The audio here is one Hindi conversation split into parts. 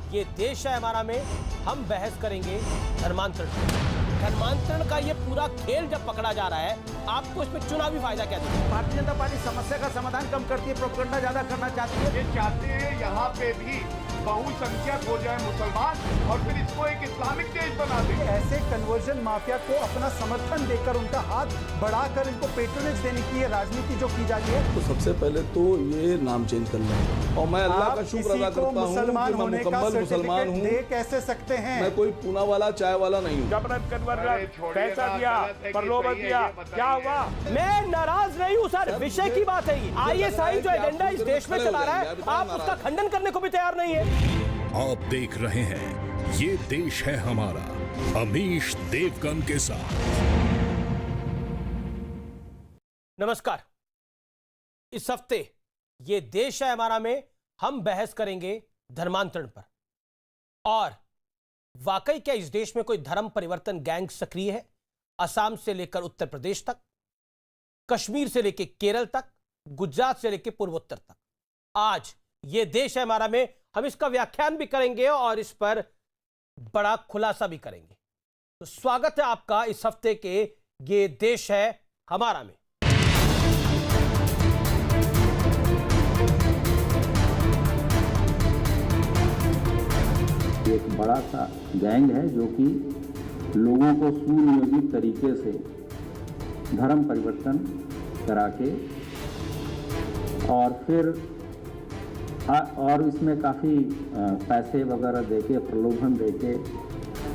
ये देश है हमारा में हम बहस करेंगे धर्मांतरण। धर्मांतरण का ये पूरा खेल जब पकड़ा जा रहा है, आपको इसमें चुनावी फायदा क्या देगा? भारतीय जनता पार्टी समस्या का समाधान कम करती है, प्रोपेगेंडा ज्यादा करना चाहती है। ये चाहते हैं यहाँ पे भी बहुसंख्यक हो जाए मुसलमान और फिर इसको एक इस्लामिक देश बना दें। ऐसे कन्वर्जन माफिया को अपना समर्थन देकर, उनका हाथ बढ़ाकर इनको पेट्रोनेज देने की ये राजनीति जो की जा रही है। तो सबसे पहले तो ये नाम चेंज कर लें और मैं अल्लाह का शुक्र अदा करता हूँ कि मैं मुकम्मल मुसलमान हूँ। दे कैसे सकते हैं? मैं कोई पूना वाला चाय वाला नहीं हूँ। जबरन कन्वर्जन, पैसा दिया, प्रलोभन दिया, क्या हुआ? मैं नाराज नहीं हूँ सर, विषय की बात है। आईएसआई जो एजेंडा इस देश में चला रहा है, आप उसका खंडन करने को भी तैयार नहीं है। आप देख रहे हैं ये देश है हमारा, अमीश देवगन के साथ। नमस्कार। इस हफ्ते ये देश है हमारा में हम बहस करेंगे धर्मांतरण पर। और वाकई क्या इस देश में कोई धर्म परिवर्तन गैंग सक्रिय है? असम से लेकर उत्तर प्रदेश तक, कश्मीर से लेकर केरल तक, गुजरात से लेकर पूर्वोत्तर तक। आज ये देश है हमारा में हम इसका व्याख्यान भी करेंगे और इस पर बड़ा खुलासा भी करेंगे। तो स्वागत है आपका इस हफ्ते के ये देश है हमारा में। एक बड़ा सा गैंग है जो कि लोगों को सुनियोजित तरीके से धर्म परिवर्तन करा के और फिर इसमें काफ़ी पैसे वगैरह देके, प्रलोभन देके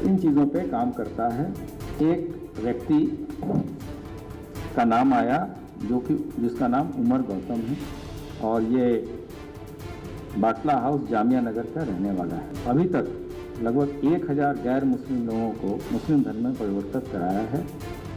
इन चीज़ों पे काम करता है। एक व्यक्ति का नाम आया जिसका नाम उमर गौतम है और ये बाटला हाउस जामिया नगर का रहने वाला है। अभी तक लगभग 1000 गैर मुस्लिम लोगों को मुस्लिम धर्म में परिवर्तित कराया है।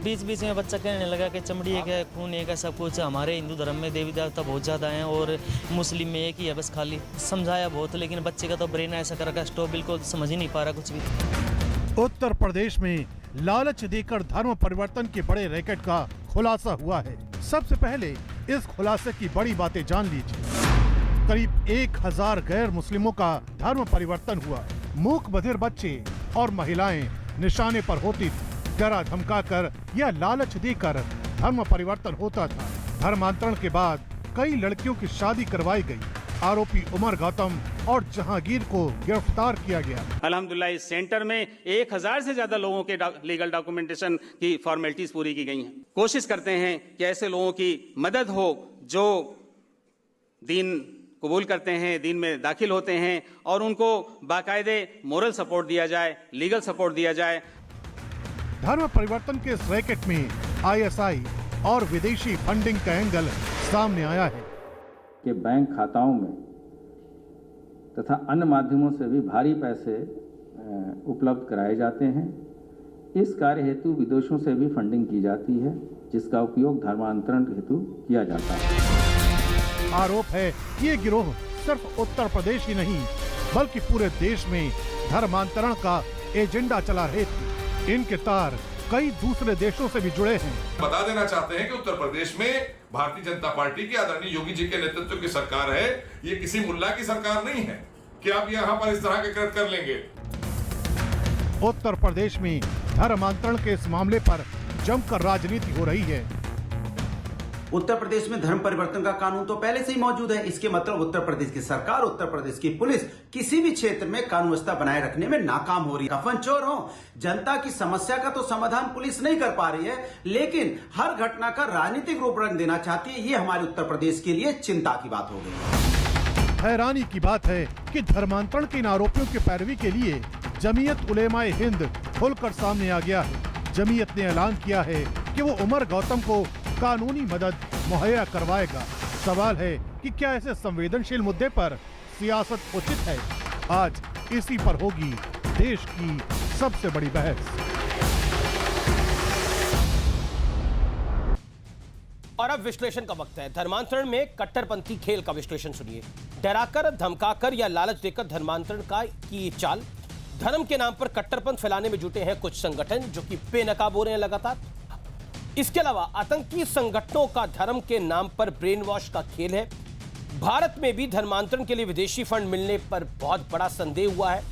बीच बीच में बच्चा कहने लगा कि चमड़ी एक है, खून एक है, सब कुछ। हमारे हिंदू धर्म में देवी देवता बहुत ज़्यादा हैं और मुस्लिम में एक ही है बस। खाली समझाया बहुत, लेकिन बच्चे का तो ब्रेन ऐसा कर रखा है, स्टॉप बिल्कुल समझ ही नहीं पा रहा कुछ भी। उत्तर प्रदेश में लालच देकर धर्म परिवर्तन के बड़े रैकेट का खुलासा हुआ है। सबसे पहले इस खुलासे की बड़ी बातें जान लीजिए। करीब 1000 गैर मुस्लिमों का धर्म परिवर्तन हुआ। मूक बधिर बच्चे और महिलाएं निशाने पर होती थी। डरा धमकाकर या लालच देकर धर्म परिवर्तन होता था। धर्मांतरण के बाद कई लड़कियों की शादी करवाई गई। आरोपी उमर गौतम और जहांगीर को गिरफ्तार किया गया। अल्हम्दुलिल्लाह इस सेंटर में 1000 से ज्यादा लोगों के लीगल डॉक्यूमेंटेशन की फॉर्मेलिटीज पूरी की गई हैं। कोशिश करते हैं कि ऐसे लोगों की मदद हो जो दीन कबूल करते हैं, दीन में दाखिल होते हैं, और उनको बाकायदे मोरल सपोर्ट दिया जाए, लीगल सपोर्ट दिया जाए। धर्म परिवर्तन के इस रैकेट में आईएसआई और विदेशी फंडिंग का एंगल सामने आया है कि बैंक खाताओं में तथा अन्य माध्यमों से भी भारी पैसे उपलब्ध कराए जाते हैं। इस कार्य हेतु विदेशों से भी फंडिंग की जाती है, जिसका उपयोग धर्मांतरण हेतु किया जाता है। आरोप है ये गिरोह सिर्फ उत्तर प्रदेश ही नहीं बल्कि पूरे देश में धर्मांतरण का एजेंडा चला रहे थे। इनके तार कई दूसरे देशों से भी जुड़े हैं। बता देना चाहते हैं कि उत्तर प्रदेश में भारतीय जनता पार्टी की आदरणीय योगी जी के नेतृत्व की सरकार है। ये किसी मुल्ला की सरकार नहीं है कि आप यहाँ पर इस तरह के कृत्य कर लेंगे। उत्तर प्रदेश में धर्मांतरण के इस मामले पर जमकर राजनीति हो रही है। उत्तर प्रदेश में धर्म परिवर्तन का कानून तो पहले से ही मौजूद है। इसके मतलब उत्तर प्रदेश की सरकार, उत्तर प्रदेश की पुलिस किसी भी क्षेत्र में कानून व्यवस्था बनाए रखने में नाकाम हो रही है। कफन चोर हो, जनता की समस्या का तो समाधान पुलिस नहीं कर पा रही है, लेकिन हर घटना का राजनीतिक रूप रंग देना चाहती है। ये हमारे उत्तर प्रदेश के लिए चिंता की बात हो गई। हैरानी की बात है कि धर्मांतरण के इन आरोपियों की पैरवी के लिए जमीयत उलेमाए हिंद खुलकर सामने आ गया है। जमीयत ने ऐलान किया है कि वो उमर गौतम को कानूनी मदद मुहैया करवाएगा। सवाल है कि क्या ऐसे संवेदनशील मुद्दे पर सियासत उचित है? आज इसी पर होगी देश की सबसे बड़ी बहस। और अब विश्लेषण का वक्त है। धर्मांतरण में कट्टरपंथी खेल का विश्लेषण सुनिए। डराकर, धमकाकर या लालच देकर धर्मांतरण की चाल। धर्म के नाम पर कट्टरपंथ फैलाने में जुटे हैं कुछ संगठन जो कि बेनकाब हो रहे हैं लगातार। इसके अलावा आतंकी संगठनों का धर्म के नाम पर ब्रेन वॉश का खेल है। भारत में भी धर्मांतरण के लिए विदेशी फंड मिलने पर बहुत बड़ा संदेह हुआ है।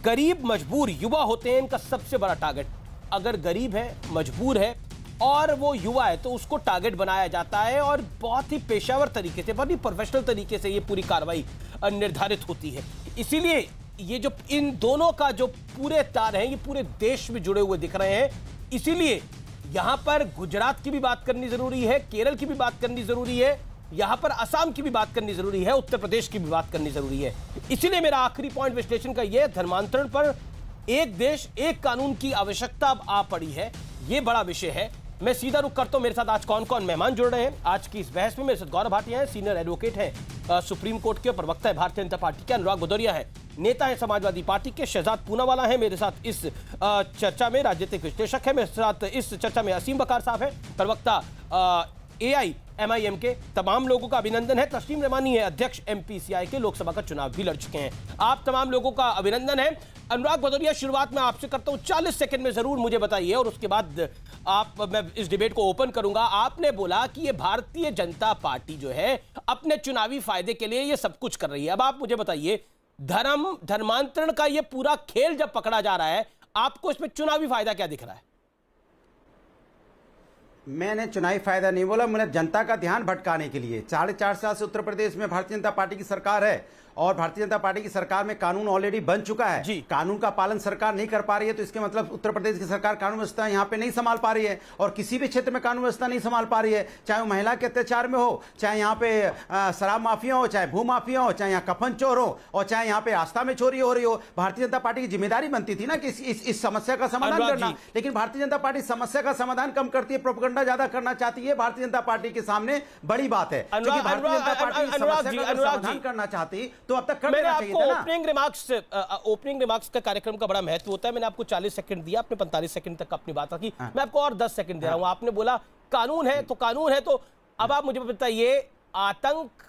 गरीब मजबूर युवा होते हैं इनका सबसे बड़ा टारगेट। अगर गरीब है, मजबूर है और वो युवा है तो उसको टारगेट बनाया जाता है और बहुत ही पेशावर तरीके से, बहुत ही प्रोफेशनल तरीके से ये पूरी कार्रवाई निर्धारित होती है। इसीलिए ये जो इन दोनों का जो पूरे तार हैं ये पूरे देश में जुड़े हुए दिख रहे हैं। इसीलिए यहां पर गुजरात की भी बात करनी जरूरी है, केरल की भी बात करनी जरूरी है, यहां पर असम की भी बात करनी जरूरी है, उत्तर प्रदेश की भी बात करनी जरूरी है। इसीलिए मेरा आखिरी पॉइंट विश्लेषण का यह धर्मांतरण पर एक देश एक कानून की आवश्यकता अब आ पड़ी है, यह बड़ा विषय है। मैं सीधा रुख करता हूं मेरे साथ आज कौन कौन मेहमान जुड़ रहे हैं आज की इस बहस में। मेरे साथ गौरव भाटिया हैं, सीनियर एडवोकेट हैं सुप्रीम कोर्ट के, प्रवक्ता है भारतीय जनता पार्टी के। अनुराग भदौरिया है, नेता है समाजवादी पार्टी के। शहजाद पूनावाला है मेरे साथ इस चर्चा में, राजनीतिक विश्लेषक है। मेरे साथ इस चर्चा में असीम बकार साहब है, प्रवक्ता AIMIM के। तमाम लोगों का अभिनंदन है। तस्लीम रहमानी है, अध्यक्ष MPCI के, लोकसभा का चुनाव भी लड़ चुके हैं। आप तमाम लोगों का अभिनंदन है। अनुराग भदौरिया, शुरुआत में आपसे करता हूं, 40 सेकंड में जरूर मुझे बताइए और उसके बाद मैं इस डिबेट को ओपन करूंगा। आपने बोला कि ये भारतीय जनता पार्टी जो है अपने चुनावी फायदे के लिए ये सब कुछ कर रही है। अब आप मुझे बताइए, धर्मांतरण का ये पूरा खेल जब पकड़ा जा रहा है, आपको इसमें चुनावी फायदा क्या दिख रहा है? मैंने चुनावी फायदा नहीं बोला, मैंने जनता का ध्यान भटकाने के लिए। 4.5 साल से उत्तर प्रदेश में भारतीय जनता पार्टी की सरकार है और भारतीय जनता पार्टी की सरकार में कानून ऑलरेडी बन चुका है। कानून का पालन सरकार नहीं कर पा रही है तो इसके मतलब उत्तर प्रदेश की सरकार कानून व्यवस्था यहाँ पे नहीं संभाल पा रही है और किसी भी क्षेत्र में कानून व्यवस्था नहीं संभाल पा रही है, चाहे वो महिला के अत्याचार में हो, चाहे यहाँ पे शराब माफिया हो, चाहे भू माफिया हो, चाहे यहाँ कफन चोर हो और चाहे यहाँ पे आस्था में चोरी हो रही हो। भारतीय जनता पार्टी की जिम्मेदारी बनती थी ना कि इस समस्या का समाधान करना, लेकिन भारतीय जनता पार्टी समस्या का समाधान कम करती है, प्रोपेगेंडा ज्यादा करना चाहती है। भारतीय जनता पार्टी के सामने बड़ी बात है, क्योंकि भारतीय जनता पार्टी समस्या का समाधान करना चाहती तो अब तक कर देना चाहिए। ओपनिंग रिमार्क्स का कार्यक्रम का बड़ा महत्व होता है। मैंने आपको 40 सेकंड दिया, आपने 45 सेकंड तक अपनी बात रखी। मैं आपको और 10 सेकंड दे रहा हूं। आपने बोला कानून है तो कानून है, तो अब आप मुझे बताइए, आतंक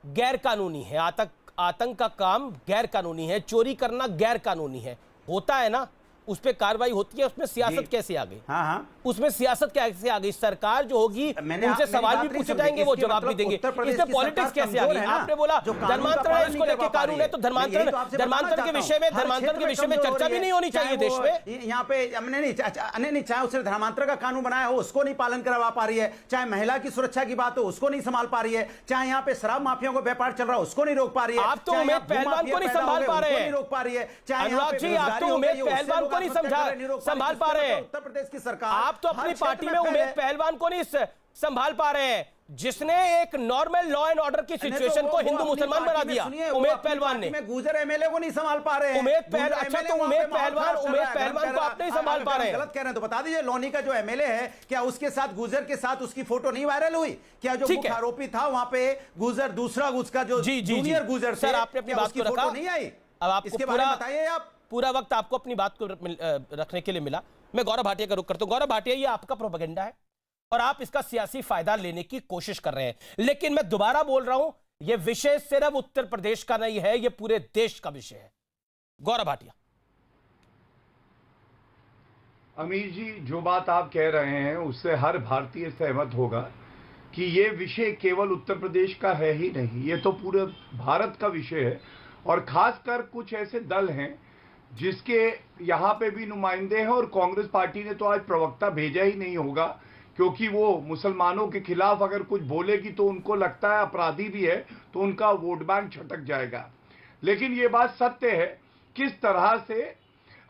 गैर कानूनी है, आतंक का काम गैर कानूनी है, चोरी करना गैर कानूनी है, होता है ना, उस पर कार्रवाई होती है, उसमें सियासत कैसे आ गई? उसमें सियासत कैसे आ गई? सरकार जो होगी उनसे सवाल भी पूछे जाएंगे, वो जवाब भी देंगे। इसमें पॉलिटिक्स कैसे आ गई? आपने बोला धर्मांतरण है, इसको लेकर कानून है, तो धर्मांतरण के विषय में चर्चा भी नहीं होनी चाहिए देश में। यहाँ पे नहीं, चाहे उसने धर्मांतरण का कानून बनाया हो उसको नहीं पालन करवा पा रही है, चाहे महिला की सुरक्षा की बात हो उसको नहीं संभाल पा रही है, चाहे यहाँ पे शराब माफिया को व्यापार चल रहा है उसको नहीं रोक पा रही है। आप तो उमेद पहलवान को नहीं संभाल पा रहे हैं, रोक पा रही है, चाहे आप तो उमेद पहलवान को नहीं संभाल पा रहे हैं। उत्तर प्रदेश की सरकार, आप तो अपनी पार्टी में उमेद पहलवान को नहीं संभाल पा रहे हैं, जिसने एक नॉर्मल लॉ एंड ऑर्डर की सिचुएशन को हिंदू मुसलमान बना दिया। उमेद पहलवान ने, गुजर MLA को नहीं संभाल पा रहे हैं। उमेद पहलवान को आप नहीं संभाल पा रहे हैं। गलत कह रहे हैं तो बता दीजिए, लोनी का जो MLA है, क्या उसके साथ गुजर के साथ उसकी फोटो नहीं वायरल हुई? क्या जो मुख्य आरोपी था वहां पे गुजर, दूसरा उसका जो जूनियर गुजर, सर आपने अपनी बात को रखा, नहीं आई? अब आपको इसके बारे में बताइए। आप पूरा वक्त आपको अपनी बात को रखने के लिए मिला। मैं गौरव भाटिया का रुख करता हूं। गौरव भाटिया, ये आपका प्रोपेगेंडा है और आप इसका सियासी फायदा लेने की कोशिश कर रहे हैं, लेकिन मैं दोबारा बोल रहा हूं, यह विषय सिर्फ उत्तर प्रदेश का नहीं है, यह पूरे देश का विषय है। गौरव भाटिया। अमीर जी, जो बात आप कह रहे हैं उससे हर भारतीय सहमत होगा कि यह विषय केवल उत्तर प्रदेश का है ही नहीं, यह तो पूरे भारत का विषय है। और खासकर कुछ ऐसे दल हैं जिसके यहाँ पे भी नुमाइंदे हैं, और कांग्रेस पार्टी ने तो आज प्रवक्ता भेजा ही नहीं होगा, क्योंकि वो मुसलमानों के खिलाफ अगर कुछ बोलेगी तो उनको लगता है अपराधी भी है, तो उनका वोट बैंक छटक जाएगा। लेकिन ये बात सत्य है, किस तरह से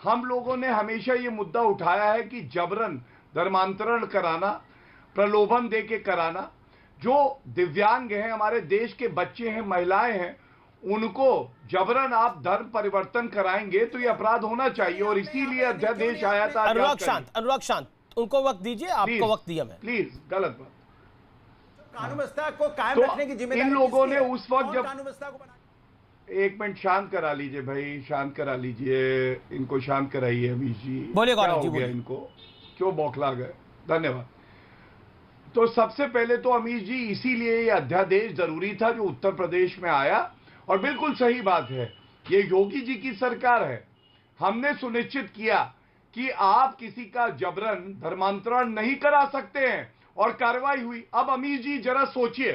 हम लोगों ने हमेशा ये मुद्दा उठाया है कि जबरन धर्मांतरण कराना, प्रलोभन दे के कराना, जो दिव्यांग हैं, हमारे देश के बच्चे हैं, महिलाएं हैं, उनको जबरन आप धर्म परिवर्तन कराएंगे तो ये अपराध होना चाहिए, और इसीलिए अध्यादेश आया था। अनुराग शांत, उनको वक्त दीजिए, आपको वक्त दिया मैं। प्लीज, गलत बात। कानून व्यवस्था को कायम रखने की जिम्मेदारी इन लोगों ने उस वक्त जब, कानून व्यवस्था को एक मिनट शांत करा लीजिए भाई, शांत करा लीजिए, इनको शांत कराइए। अमीश जी, बोलिए क्या गौरव हो जी, गया इनको, क्यों बौखला गए? धन्यवाद। तो सबसे पहले तो अमीश जी, इसीलिए ये अध्यादेश जरूरी था जो उत्तर प्रदेश में आया, और बिल्कुल सही बात है, ये योगी जी की सरकार है। हमने सुनिश्चित किया कि आप किसी का जबरन धर्मांतरण नहीं करा सकते हैं, और कार्रवाई हुई। अब अमीर जी जरा सोचिए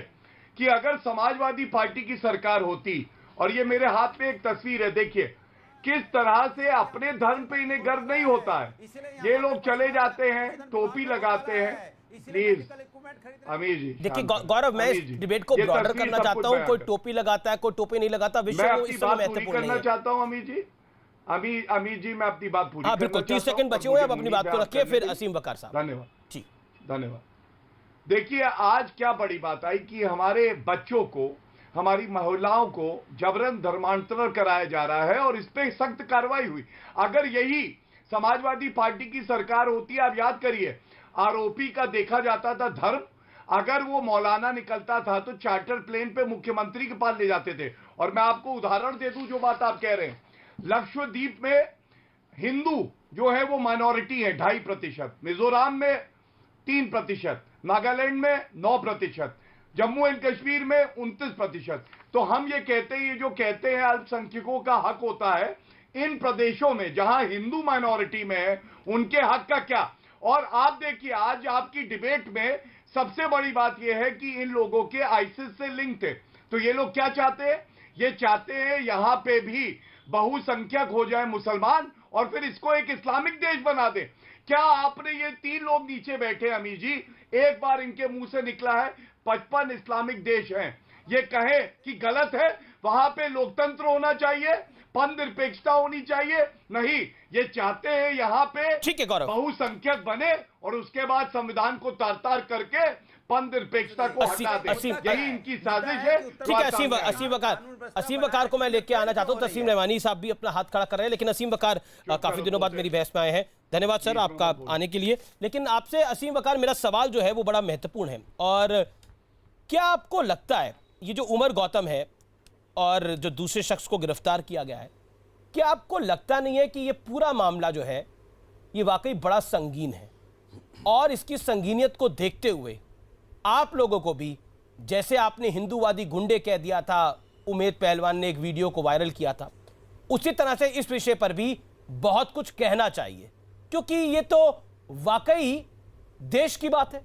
कि अगर समाजवादी पार्टी की सरकार होती, और ये मेरे हाथ में एक तस्वीर है, देखिए किस तरह से अपने धर्म पे इन्हें गर्व नहीं होता है। ये लोग चले जाते हैं, टोपी लगाते हैं। प्लीज अमीर जी, देखिए गौरव, मैं इस डिबेट को ब्रॉडर करना चाहता हूं। कोई टोपी लगाता है, कोई टोपी नहीं लगाता, विषय वो इस समय महत्वपूर्ण नहीं करना है। चाहता हूं अमीर जी, अमीर जी मैं अपनी बात पूरी हाँ बिल्कुल, 30 सेकंड बचे हुए हैं, अब अपनी बात को रखिए, फिर असीम वकार साहब। धन्यवाद जी, धन्यवाद। देखिए आज क्या बड़ी बात आई कि हमारे बच्चों को, हमारी महिलाओं को जबरन धर्मांतरण कराया जा रहा है और इस पे सख्त कार्रवाई हुई। अगर यही समाजवादी पार्टी की सरकार होती, आप याद करिए, आरोपी का देखा जाता था धर्म, अगर वो मौलाना निकलता था तो चार्टर प्लेन पे मुख्यमंत्री के पास ले जाते थे। और मैं आपको उदाहरण दे दूं जो बात आप कह रहे हैं, लक्षद्वीप में हिंदू जो है वो माइनॉरिटी है 2.5%, मिजोरम में 3%, नागालैंड में 9%, जम्मू एंड कश्मीर में 29%। तो हम ये कहते हैं, ये जो कहते हैं अल्पसंख्यकों का हक होता है, इन प्रदेशों में जहां हिंदू माइनॉरिटी में है उनके हक का क्या। और आप देखिए आज आपकी डिबेट में सबसे बड़ी बात यह है कि इन लोगों के आईसिस से लिंक थे। तो ये लोग क्या चाहते हैं, ये चाहते हैं यहां पे भी बहुसंख्यक हो जाए मुसलमान और फिर इसको एक इस्लामिक देश बना दे। क्या आपने, ये 3 लोग नीचे बैठे अमीर जी, एक बार इनके मुंह से निकला है 55 इस्लामिक देश हैं, ये कहे कि गलत है, वहां पे लोकतंत्र होना चाहिए, धर्मनिरपेक्षता होनी चाहिए? नहीं, ये चाहते हैं यहां पे ठीक है गौरव, बहुसंख्यक बने और उसके बाद संविधान को तार-तार करके धर्मनिरपेक्षता को हटा दे। यही इनकी साजिश है। ठीक है, असीम वकार को मैं लेके आना चाहता हूं। तस्लीम रहमानी साहब भी अपना हाथ खड़ा कर रहे हैं, लेकिन असीम वकार काफी दिनों बाद मेरी बहस में आए हैं। धन्यवाद सर आपका आने के लिए। लेकिन आपसे असीम वकार, मेरा सवाल जो है वो बड़ा महत्वपूर्ण है। और क्या आपको लगता है ये जो उमर गौतम है और जो दूसरे शख्स को गिरफ्तार किया गया है, क्या आपको लगता नहीं है कि ये पूरा मामला जो है ये वाकई बड़ा संगीन है? और इसकी संगीनियत को देखते हुए आप लोगों को भी, जैसे आपने हिंदूवादी गुंडे कह दिया था, उमेद पहलवान ने एक वीडियो को वायरल किया था, उसी तरह से इस विषय पर भी बहुत कुछ कहना चाहिए, क्योंकि ये तो वाकई देश की बात है।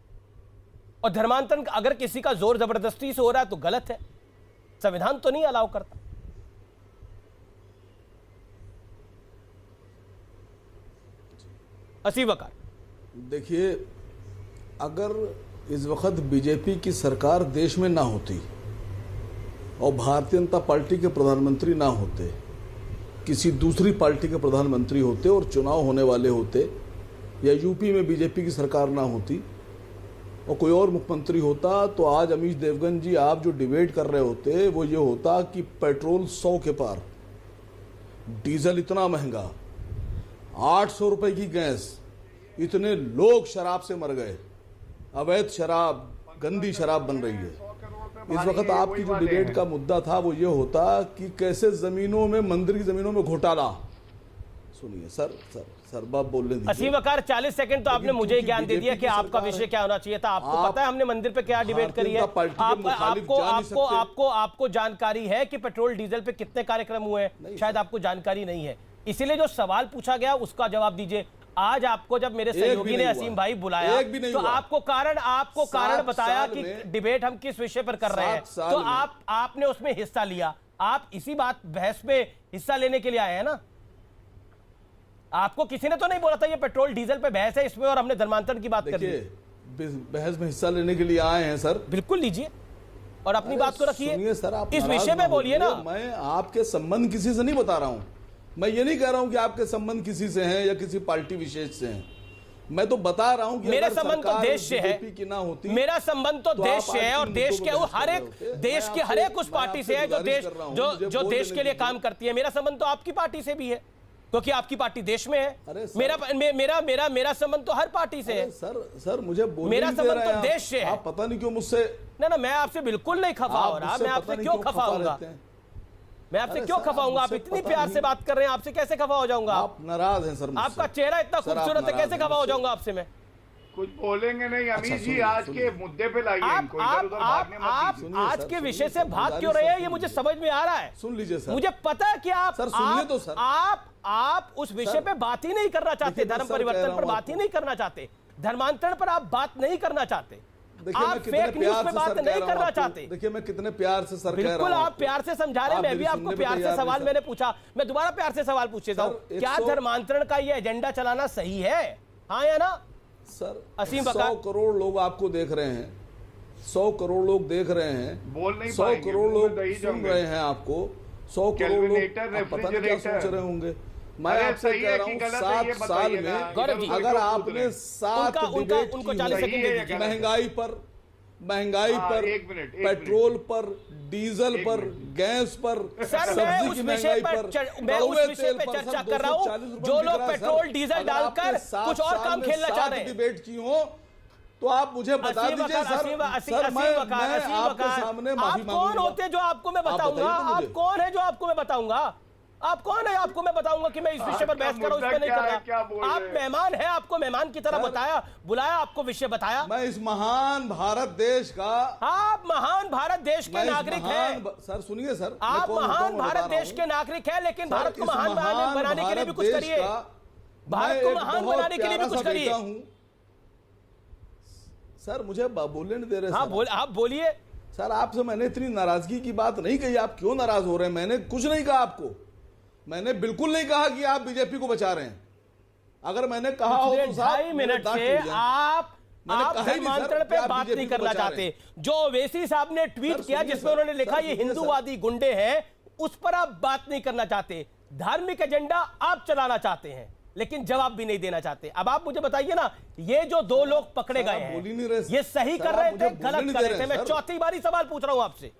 और धर्मांतरण अगर किसी का जोर जबरदस्ती से हो रहा है तो गलत है, संविधान तो नहीं अलाउ करता। असीम वकार, देखिए, अगर इस वक्त बीजेपी की सरकार देश में ना होती और भारतीय जनता पार्टी के प्रधानमंत्री ना होते, किसी दूसरी पार्टी के प्रधानमंत्री होते और चुनाव होने वाले होते, या यूपी में बीजेपी की सरकार ना होती और कोई और मुख्यमंत्री होता, तो आज अमीश देवगन जी आप जो डिबेट कर रहे होते वो ये होता कि पेट्रोल 100 के पार, डीजल इतना महंगा, 800 रुपए की गैस, इतने लोग शराब से मर गए, अवैध शराब, गंदी शराब बन रही है। इस वक्त आपकी जो डिबेट का मुद्दा था वो ये होता कि कैसे जमीनों में, मंदिर की जमीनों में घोटाला। सुनिए सर बात बोलने दीजिए। असीम वकार, 40 सेकंड तो आपने मुझे ज्ञान दे दिया कि आपका विषय क्या होना चाहिए था। आपको पता है हमने मंदिर पे क्या डिबेट करी है? आपको जानकारी है कि पेट्रोल डीजल पे कितने कार्यक्रम हुए हैं? शायद आपको जानकारी नहीं है, इसीलिए जो सवाल पूछा गया उसका जवाब दीजिए। आज आपको जब मेरे सहयोगी ने असीम भाई बुलाया तो आपको कारण बताया कि डिबेट हम किस विषय पर कर रहे हैं, तो आपने उसमें हिस्सा लिया। आप इसी बहस में हिस्सा लेने के लिए आए हैं ना? आपको किसी ने तो नहीं बोला था ये पेट्रोल डीजल पे बहस है इसमें और हमने धर्मांतरण की बात कर दी। बहस में हिस्सा लेने के लिए आए हैं सर, बिल्कुल लीजिए और अपनी बात को रखिए। सुनिए सर, आप इस विषय में बोलिए ना। मैं आपके संबंध किसी से नहीं बता रहा हूं, मैं ये नहीं कह रहा हूं कि आपके संबंध किसी से हैं या किसी पार्टी विशेष से हैं। मैं तो बता रहा हूं कि मेरा संबंध तो देश से है, की ना होती, मेरा संबंध तो देश से है और देश के हर एक उस पार्टी से है जो देश के लिए काम करती है। मेरा संबंध तो आपकी पार्टी से भी है क्योंकि आपकी पार्टी देश में है। मेरा संबंध तो हर पार्टी से है। सर मुझे बोलने मेरा संबंध तो देश से है। आप पता नहीं क्यों मुझसे, ना मैं आपसे बिल्कुल नहीं खफा हो रहा। मैं आपसे क्यों खफा होऊंगा? मैं आपसे क्यों खफा होऊंगा? आप इतनी प्यार से बात कर रहे हैं, आपसे कैसे खफा हो जाऊंगा? आप नाराज हैं सर? आपका चेहरा इतना खूबसूरत है, कैसे खफा हो जाऊंगा आपसे मैं? कुछ बोलेंगे नहीं अमीर जी, आज के मुद्दे पे लाइए इनको, आप आज के विषय से भाग क्यों रहे हैं ये मुझे समझ में आ रहा है। सुन लीजिए सर, मुझे पता है कि आप उस विषय पे बात ही नहीं करना चाहते, धर्म परिवर्तन पर बात ही नहीं करना चाहते, धर्मांतरण पर आप बात नहीं करना चाहते। देखिए आप मैं कितने फेक न्यूज प्यार पे से बात सर कह नहीं रहा हूं करना आपको। चाहते। देखिए मैं कितने प्यार से सर कह रहा हूं। बिल्कुल आप प्यार से समझा रहे हैं, मैं भी आपको प्यार से सवाल मैंने पूछा, मैं दोबारा प्यार से सवाल पूछ लेता हूं, क्या धर्मांतरण का ये एजेंडा चलाना सही है, हाँ या ना? सर असीम 100 करोड़ लोग आपको देख रहे हैं, 100 करोड़ लोग देख रहे हैं, बोल नहीं 100 पाएंगे, करोड़ मुंह में लोग दही सुन जम रहे गए। हैं आपको, 100 करोड़ लोग कैलकुलेटर, आप पता नहीं क्या रेफ्रिजरेटर। सोच रहे होंगे। मैं अरे आपसे सही कह है रहा कि हूँ गलत है, ये 7 साल बताइए ना। में गौरव जी, अगर आपने 7 डिबेट उनको की 40 है, सेकंड दे दीजिए। महंगाई पर, एक मिनट, पेट्रोल पर, डीजल पर, गैस पर, सर मैं सब्जी उस की विषय महंगाई पर पर, मैं उस कड़वे विषय तेल पे पर चर्चा सर कर रहा 240 हूं, रुपए जो में लोग बिक रहा है, पेट्रोल सर। डीजल अगर आपने डालकर 7 कुछ और साल काम में खेलना चाह 7 रहे हैं। डिबेट की हो तो आप मुझे बता असीम दीजिए वकार, सर। असीम वकार, आपके सामने आप माफी कौन मांगूंगा। होते जो आपको मैं बताऊंगा? बताइए तो आप मुझे। कौन है जो आपको मैं बताऊंगा? आप कौन है आपको मैं बताऊंगा कि मैं इस विषय पर आपका बहस कर रहा हूं, इस मुद्दा पे नहीं क्या कर है, क्या बोल रहा। आप रहे हैं? मेहमान हैं, आपको मेहमान की तरह सर, बताया, बुलाया, आपको विषय बताया। मैं इस महान भारत देश का, आप महान भारत देश के मैं इस नागरिक महान हैं। सर सुनिए सर, मैं आप कौन होता महान हूं, मैं भारत बता रहा देश हूं। के नागरिक हैं, लेकिन सर, भारत को इस महान बनाने के लिए भी कुछ भारत करिए। देश का भारत मैं को एक महान बहुत बनाने के लिए भी प्यारा कुछ सा करिए। बेटा हूं। सर मुझे बोलने नहीं दे रहे हाँ सर। आप बोलिए। सर आपसे मैंने इतनी नाराजगी की बात नहीं कही, आप क्यों नाराज हो रहे हैं? मैंने कुछ नहीं कहा आपको, मैंने बिल्कुल नहीं कहा कि आप बीजेपी को बचा रहे हैं। अगर मैंने कहा हो तो साहब 2.5 मिनट से आप धर्मांतरण पे बात नहीं करना चाहते। जो ओवैसी साहब ने ट्वीट किया जिसमें उन्होंने लिखा ये हिंदूवादी गुंडे हैं, उस पर आप बात नहीं करना चाहते। धार्मिक एजेंडा आप चलाना चाहते हैं, लेकिन जवाब भी नहीं देना चाहते। अब आप मुझे बताइए ना, ये जो 2 लोग पकड़े गए हैं, ये सही कर रहे थे, गलत कर रहे थे? मैं चौथी बारी सवाल पूछ रहा हूं आपसे।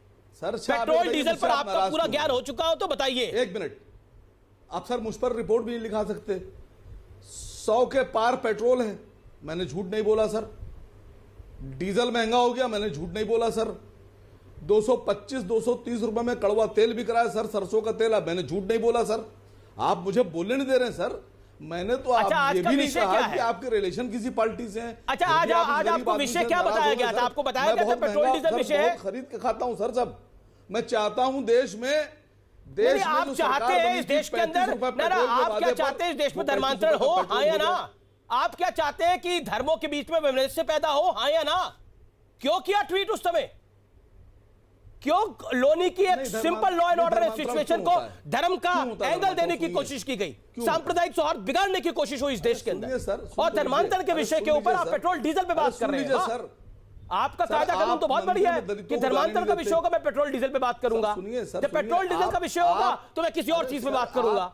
सर पेट्रोल डीजल पर आपका पूरा ज्ञान हो चुका हो तो बताइए। 1 मिनट, आप सर मुझ पर रिपोर्ट भी नहीं लिखा सकते। 100 के पार पेट्रोल है, मैंने झूठ नहीं बोला सर। डीजल महंगा हो गया, मैंने झूठ नहीं बोला सर। 225-230 रुपए में कड़वा तेल बिक रहा है सर, सरसों का तेल, अब मैंने झूठ नहीं बोला सर। आप मुझे बोलने नहीं दे रहे हैं सर। मैंने तो अच्छा, आप ये भी नहीं कहा कि है? आपके रिलेशन किसी पार्टी से हैं। अच्छा, आज आपको विषय क्या बताया गया था? आपको बताया गया था पेट्रोल डीजल विषय है? खरीद के खाता हूं सर सब। मैं चाहता हूं देश में आप चाहते हैं इस देश के अंदर, आप क्या चाहते हैं इस देश में धर्मांतरण हो, हाँ या ना? आप क्या चाहते हैं कि धर्मों के बीच में वैमनस्य पैदा हो, हाँ या ना? क्यों किया ट्वीट उस समय? क्यों लोनी की एक simple law and order situation को धर्म का एंगल देने की कोशिश की गई, सांप्रदायिक सौहार्द बिगाड़ने की कोशिश हुई इस देश के अंदर, और धर्मांतरण के विषय के ऊपर आप पेट्रोल डीजल पे बात कर रहे हैं सर। आपका कायदा कानून तो बहुत बढ़िया है कि धर्मांतरण का विषय होगा मैं पेट्रोल डीजल पे बात करूंगा, जब पेट्रोल डीजल का विषय होगा तो मैं किसी और चीज पे बात करूंगा।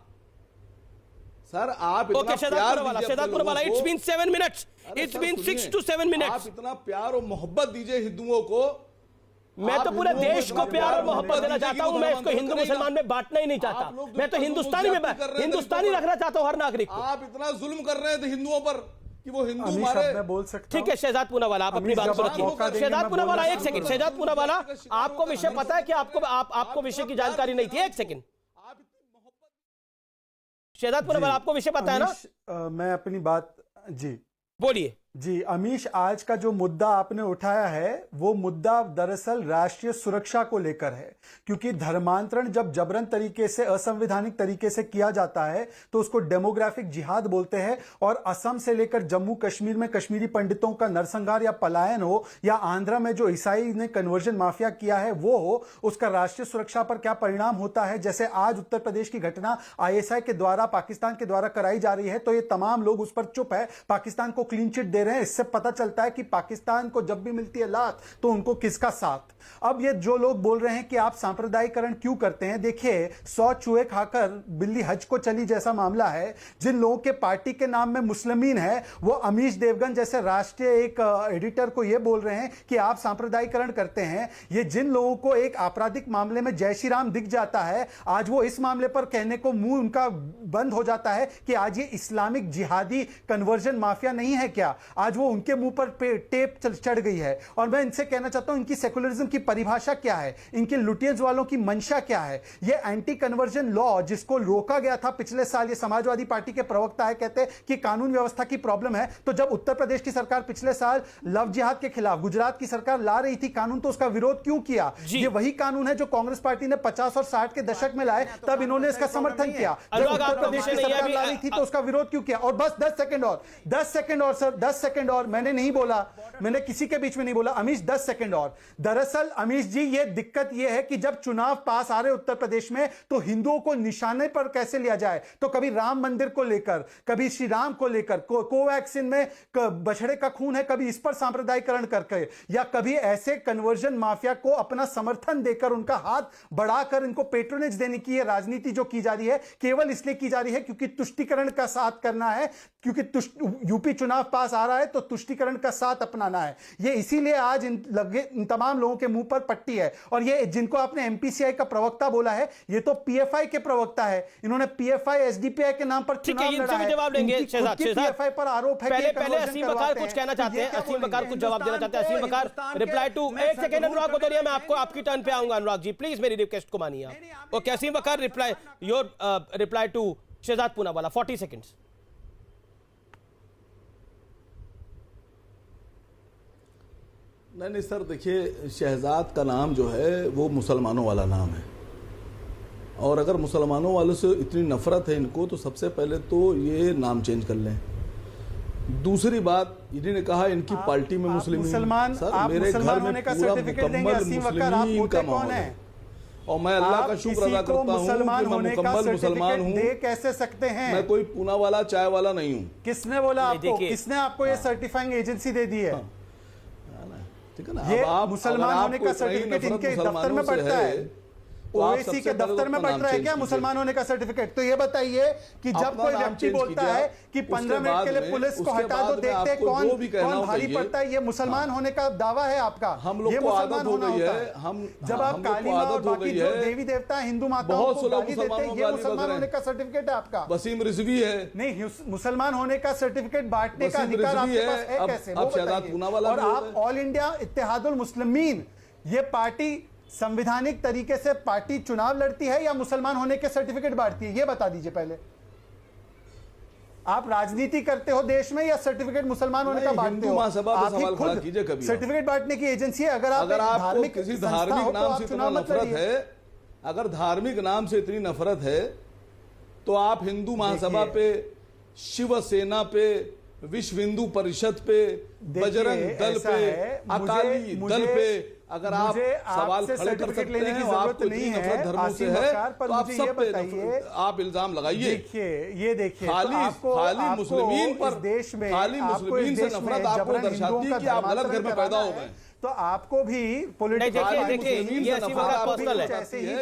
सर आप ओके, शहजादपुर वाला, it's been 7 minutes, it's been 6 to 7 minutes. आप इतना प्यार और मोहब्बत दीजिए हिंदुओं को। मैं तो पूरे देश को प्यार और मोहब्बत देना चाहता हूं, मैं इसको हिंदू मुसलमान में बांटना ही नहीं चाहता। मैं तो हिंदुस्तानी रखना चाहता हूं हर नागरिक को। आप इतना जुल्म कर रहे थे हिंदुओं पर कि वो हिंदू मैं बोल सकता ठीक है शहजाद पूनावाला, आप अपनी बात को रखिए। शहजाद पूनावाला 1 सेकंड, शहजाद पूनावाला आपको विषय पता है कि आपको विषय की जानकारी नहीं थी? 1 सेकंड शहजाद पूनावाला, आपको विषय पता है ना? मैं अपनी बात जी बोलिए। जी अमीश, आज का जो मुद्दा आपने उठाया है वो मुद्दा दरअसल राष्ट्रीय सुरक्षा को लेकर है, क्योंकि धर्मांतरण जब जबरन तरीके से, असंवैधानिक तरीके से किया जाता है तो उसको डेमोग्राफिक जिहाद बोलते हैं। और असम से लेकर जम्मू कश्मीर में कश्मीरी पंडितों का नरसंहार या पलायन हो, या आंध्रा में जो ईसाई ने कन्वर्जन माफिया किया है वो हो, उसका राष्ट्रीय सुरक्षा पर क्या परिणाम होता है। जैसे आज उत्तर प्रदेश की घटना ISI के द्वारा, पाकिस्तान के द्वारा कराई जा रही है, तो ये तमाम लोग उस पर चुप है, पाकिस्तान को क्लीन चिट दे रहे हैं। इससे पता चलता है कि पाकिस्तान को जब भी मिलती है लात तो उनको किसका साथ। अब ये जो लोग बोल रहे हैं कि आप सांप्रदायिकरण क्यों करते हैं, देखिए 100 चूहे खाकर बिल्ली हज को चली जैसा मामला है। जिन लोगों के पार्टी के नाम में मुस्लिमीन है, वो अमीश देवगन जैसे राष्ट्रीय एक एडिटर को ये बोल रहे हैं कि आप सांप्रदायिकरण करते हैं। ये जिन लोगों को एक आपराधिक मामले में जय श्री राम दिख जाता है, आज वो इस मामले पर कहने को मुंह उनका बंद हो जाता है कि आज ये इस्लामिक जिहादी कन्वर्जन माफिया नहीं है क्या, आज वो उनके मुंह पर टेप चढ़ गई है। और मैं इनसे कहना चाहता हूं इनकी सेकुलरिज्म की परिभाषा क्या है, इनके लुटियंस वालों की मंशा क्या है। ये एंटी कन्वर्जन लॉ जिसको रोका गया था पिछले साल, ये समाजवादी पार्टी के प्रवक्ता है, कहते हैं कि कानून व्यवस्था की प्रॉब्लम है। तो जब उत्तर प्रदेश की सरकार पिछले साल लव जिहाद के खिलाफ गुजरात की सरकार ला रही थी कानून, तो उसका विरोध क्यों किया? ये वही कानून है जो कांग्रेस पार्टी ने 50 और 60 के दशक में लाए, तब इन्होंने इसका समर्थन किया। जब उत्तर प्रदेश की सरकार ला रही थी तो उसका विरोध क्यों किया? और बस 10 सेकंड और सर, 10 सेकंड और, मैंने नहीं बोला, मैंने किसी के बीच में नहीं बोला। अमीश 10 सेकंड और। दरअसल अमीश जी, ये दिक्कत ये है कि जब चुनाव पास आ रहे उत्तर प्रदेश में तो हिंदुओं को निशाने पर कैसे लिया जाए। तो कभी राम मंदिर को लेकर, कभी श्री राम को लेकर, कोवैक्सीन में बछड़े का खून है, कभी इस पर सांप्रदायिकरण करके, या कभी ऐसे कन्वर्जन माफिया को अपना समर्थन देकर उनका हाथ बढ़ाकर इनको पेट्रोनेज देने की ये राजनीति जो की जा रही है, केवल इसलिए की जा रही है क्योंकि तुष्टीकरण का साथ करना है, क्योंकि यूपी चुनाव पास आ रहा है तो तुष्टीकरण का साथ अपनाना है। ये इसीलिए आज इन तमाम लोगों के मुंह पर पट्टी है। और ये जिनको आपने एमपीसीआई का प्रवक्ता बोला है, ये तो पीएफआई के प्रवक्ता है। इन्होंने पीएफआई एसडीपीआई के नाम पर चुनाव लड़ा है। जवाब देंगे पीएफआई पर आरोप है। पहले असीम वकार कुछ कहना चाहते हैं, असीम वकार कुछ जवाब देना चाहते हैं। असीम वकार रिप्लाई टू, एक सेकंड अनुराग भदौरिया, मैं आपको आपकी टर्न पे आऊंगा। अनुराग जी प्लीज मेरी रिक्वेस्ट को मानिए आप। Okay, Aseem Waqar reply, your reply to Shehzad Poonawalla, 40 seconds. नहीं सर, देखिए शहजाद का नाम जो है वो मुसलमानों वाला नाम है, और अगर मुसलमानों वालों से इतनी नफरत है इनको तो सबसे पहले तो ये नाम चेंज कर लें। दूसरी बात, इन्होंने कहा इनकी पार्टी में मुसलमान, सर मेरे घर में पूरा मुकम्मल मुस्लिमीन का माहौल है और मैं अल्लाह का शुक्र अदा करता हूँ कि मैं मुकम्मल मुसलमान हूँ। दे कैसे सकते हैं? मैं कोई पूना वाला चाय वाला नहीं हूँ। किसने बोला आपको? किसने आपको ये सर्टिफाइंग एजेंसी दे दी है? ठीक है ना, ये अब मुसलमान होने का सर्टिफिकेट इनके दफ्तर में पड़ता है, ओवैसी के दफ्तर में पड़ रहा है क्या मुसलमान होने का सर्टिफिकेट? तो ये बताइए कि जब कोई व्यक्ति बोलता है कि 15 मिनट के लिए पुलिस को हटा दो, देखते हैं कौन भारी पड़ता है, ये मुसलमान होने का दावा है आपका। हम लोग को आदत हो गई है, हम जब आप काली माँ और बाकी जो देवी देवता हिंदू माताओं को गाली देते हैं, ये मुसलमान होने का सर्टिफिकेट है आपका। वसीम रिजवी है, नहीं मुसलमान होने का सर्टिफिकेट बांटने का अधिकार आपके पास है कैसे? और आप ऑल इंडिया इत्तेहादुल मुस्लिमीन, ये पार्टी संवैधानिक तरीके से पार्टी चुनाव लड़ती है या मुसलमान होने के सर्टिफिकेट बांटती है? ये बता दीजिए पहले। आप राजनीति करते हो देश में या सर्टिफिकेट मुसलमान होने का बांटते हो? आप ही खुद सर्टिफिकेट बांटने की एजेंसी है। अगर आपको किसी धार्मिक नाम से इतना नफरत है, अगर धार्मिक नाम से इतनी नफरत है तो आप हिंदू महासभा पे, शिवसेना पे, विश्व हिंदू परिषद पे, बजरंग दल पे, अकाली दल पे अगर आप सवाल खड़े कर सकते हैं, आपको इतनी नफरत धर्मों से है तो आप सब पे आप इल्जाम लगाइए। ये देखिए खाली मुस्लिमीन पर, खाली मुस्लिमीन से नफरत आपको दर्शाती है कि आप गलत घर में पैदा हो गए। तो आपको भी देखिए असीम वकार पर्सनल है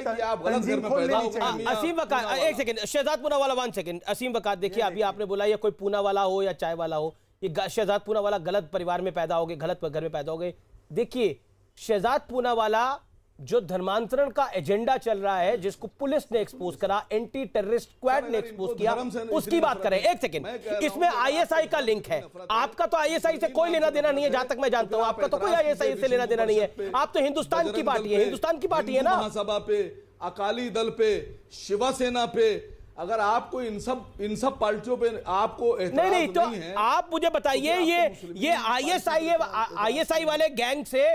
कि आप गलत घर में पैदा हो गए। असीम वकार, एक सेकंड, शहजाद पूनावाला 1 सेकंड। असीम वकार, देखिए अभी आपने बोला ये कोई पूना वाला हो या चाय वाला हो, ये शहजाद पूनावाला गलत परिवार में पैदा हो गए, गलत घर में पैदा हो गए। देखिए शहजाद पूनावाला जो धर्मांतरण का एजेंडा चल रहा है, जिसको पुलिस ने एक्सपोज करा, एंटी टेररिस्ट स्क्वाड ने एक्सपोज किया, उसकी बात करें। एक सेकंड, इसमें आईएसआई का लिंक है। आपका तो आईएसआई से कोई लेना देना नहीं है, जहां तक मैं जानता हूं आपका तो कोई आईएसआई से लेना देना नहीं है। आप तो हिंदुस्तान की पार्टी है, हिंदुस्तान की पार्टी है ना। महासभा पे, अकाली दल पे, शिवसेना पे, अगर आपको इन सब पार्टियों पे आपको नहीं तो आप मुझे बताइए, ये आईएसआई वाले गैंग से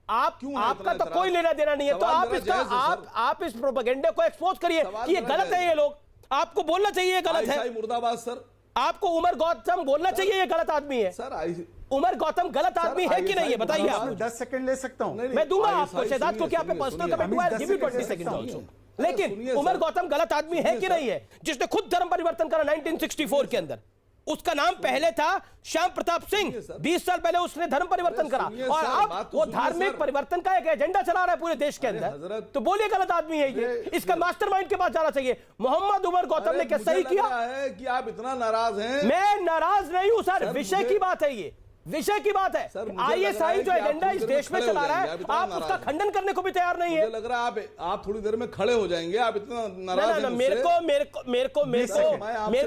आपका तो कोई लेना देना नहीं है, तो आप इस प्रोपेगेंडा को एक्सपोज करिए कि ये गलत है। ये लोग, आपको बोलना चाहिए ये गलत है। मुर्दाबाद सर, आपको उमर गौतम बोलना चाहिए ये गलत आदमी है। सर उमर गौतम गलत आदमी है कि नहीं है, बताइए आप। 10 सेकंड ले सकता हूं मैं दूंगा आपको शहजाद, क्योंकि आप पर्सनल कमेंट हुआ है, गिव मी 20 सेकंड ऑल्सो। लेकिन उमर गौतम गलत आदमी है कि नहीं है, जिसने खुद धर्म परिवर्तन करा 1964 के अंदर? उसका नाम पहले था श्याम प्रताप सिंह, 20 साल पहले उसने धर्म परिवर्तन करा, और अब वो धार्मिक परिवर्तन का एक एजेंडा चला रहा है पूरे देश के अंदर। तो बोलिए गलत आदमी है ये, इसका मास्टरमाइंड के पास जाना चाहिए। मोहम्मद उमर गौतम ने क्या सही किया है कि आप इतना नाराज हैं? मैं नाराज नहीं हूं सर, विषय की बात है, ये विषय की बात है। आईएसआई जो एजेंडा इस देश में चला रहा है, आप उसका खंडन करने को भी तैयार नहीं है। लग रहा है आप थोड़ी देर में खड़े हो जाएंगे, आप इतना नाराज हैं। मेरे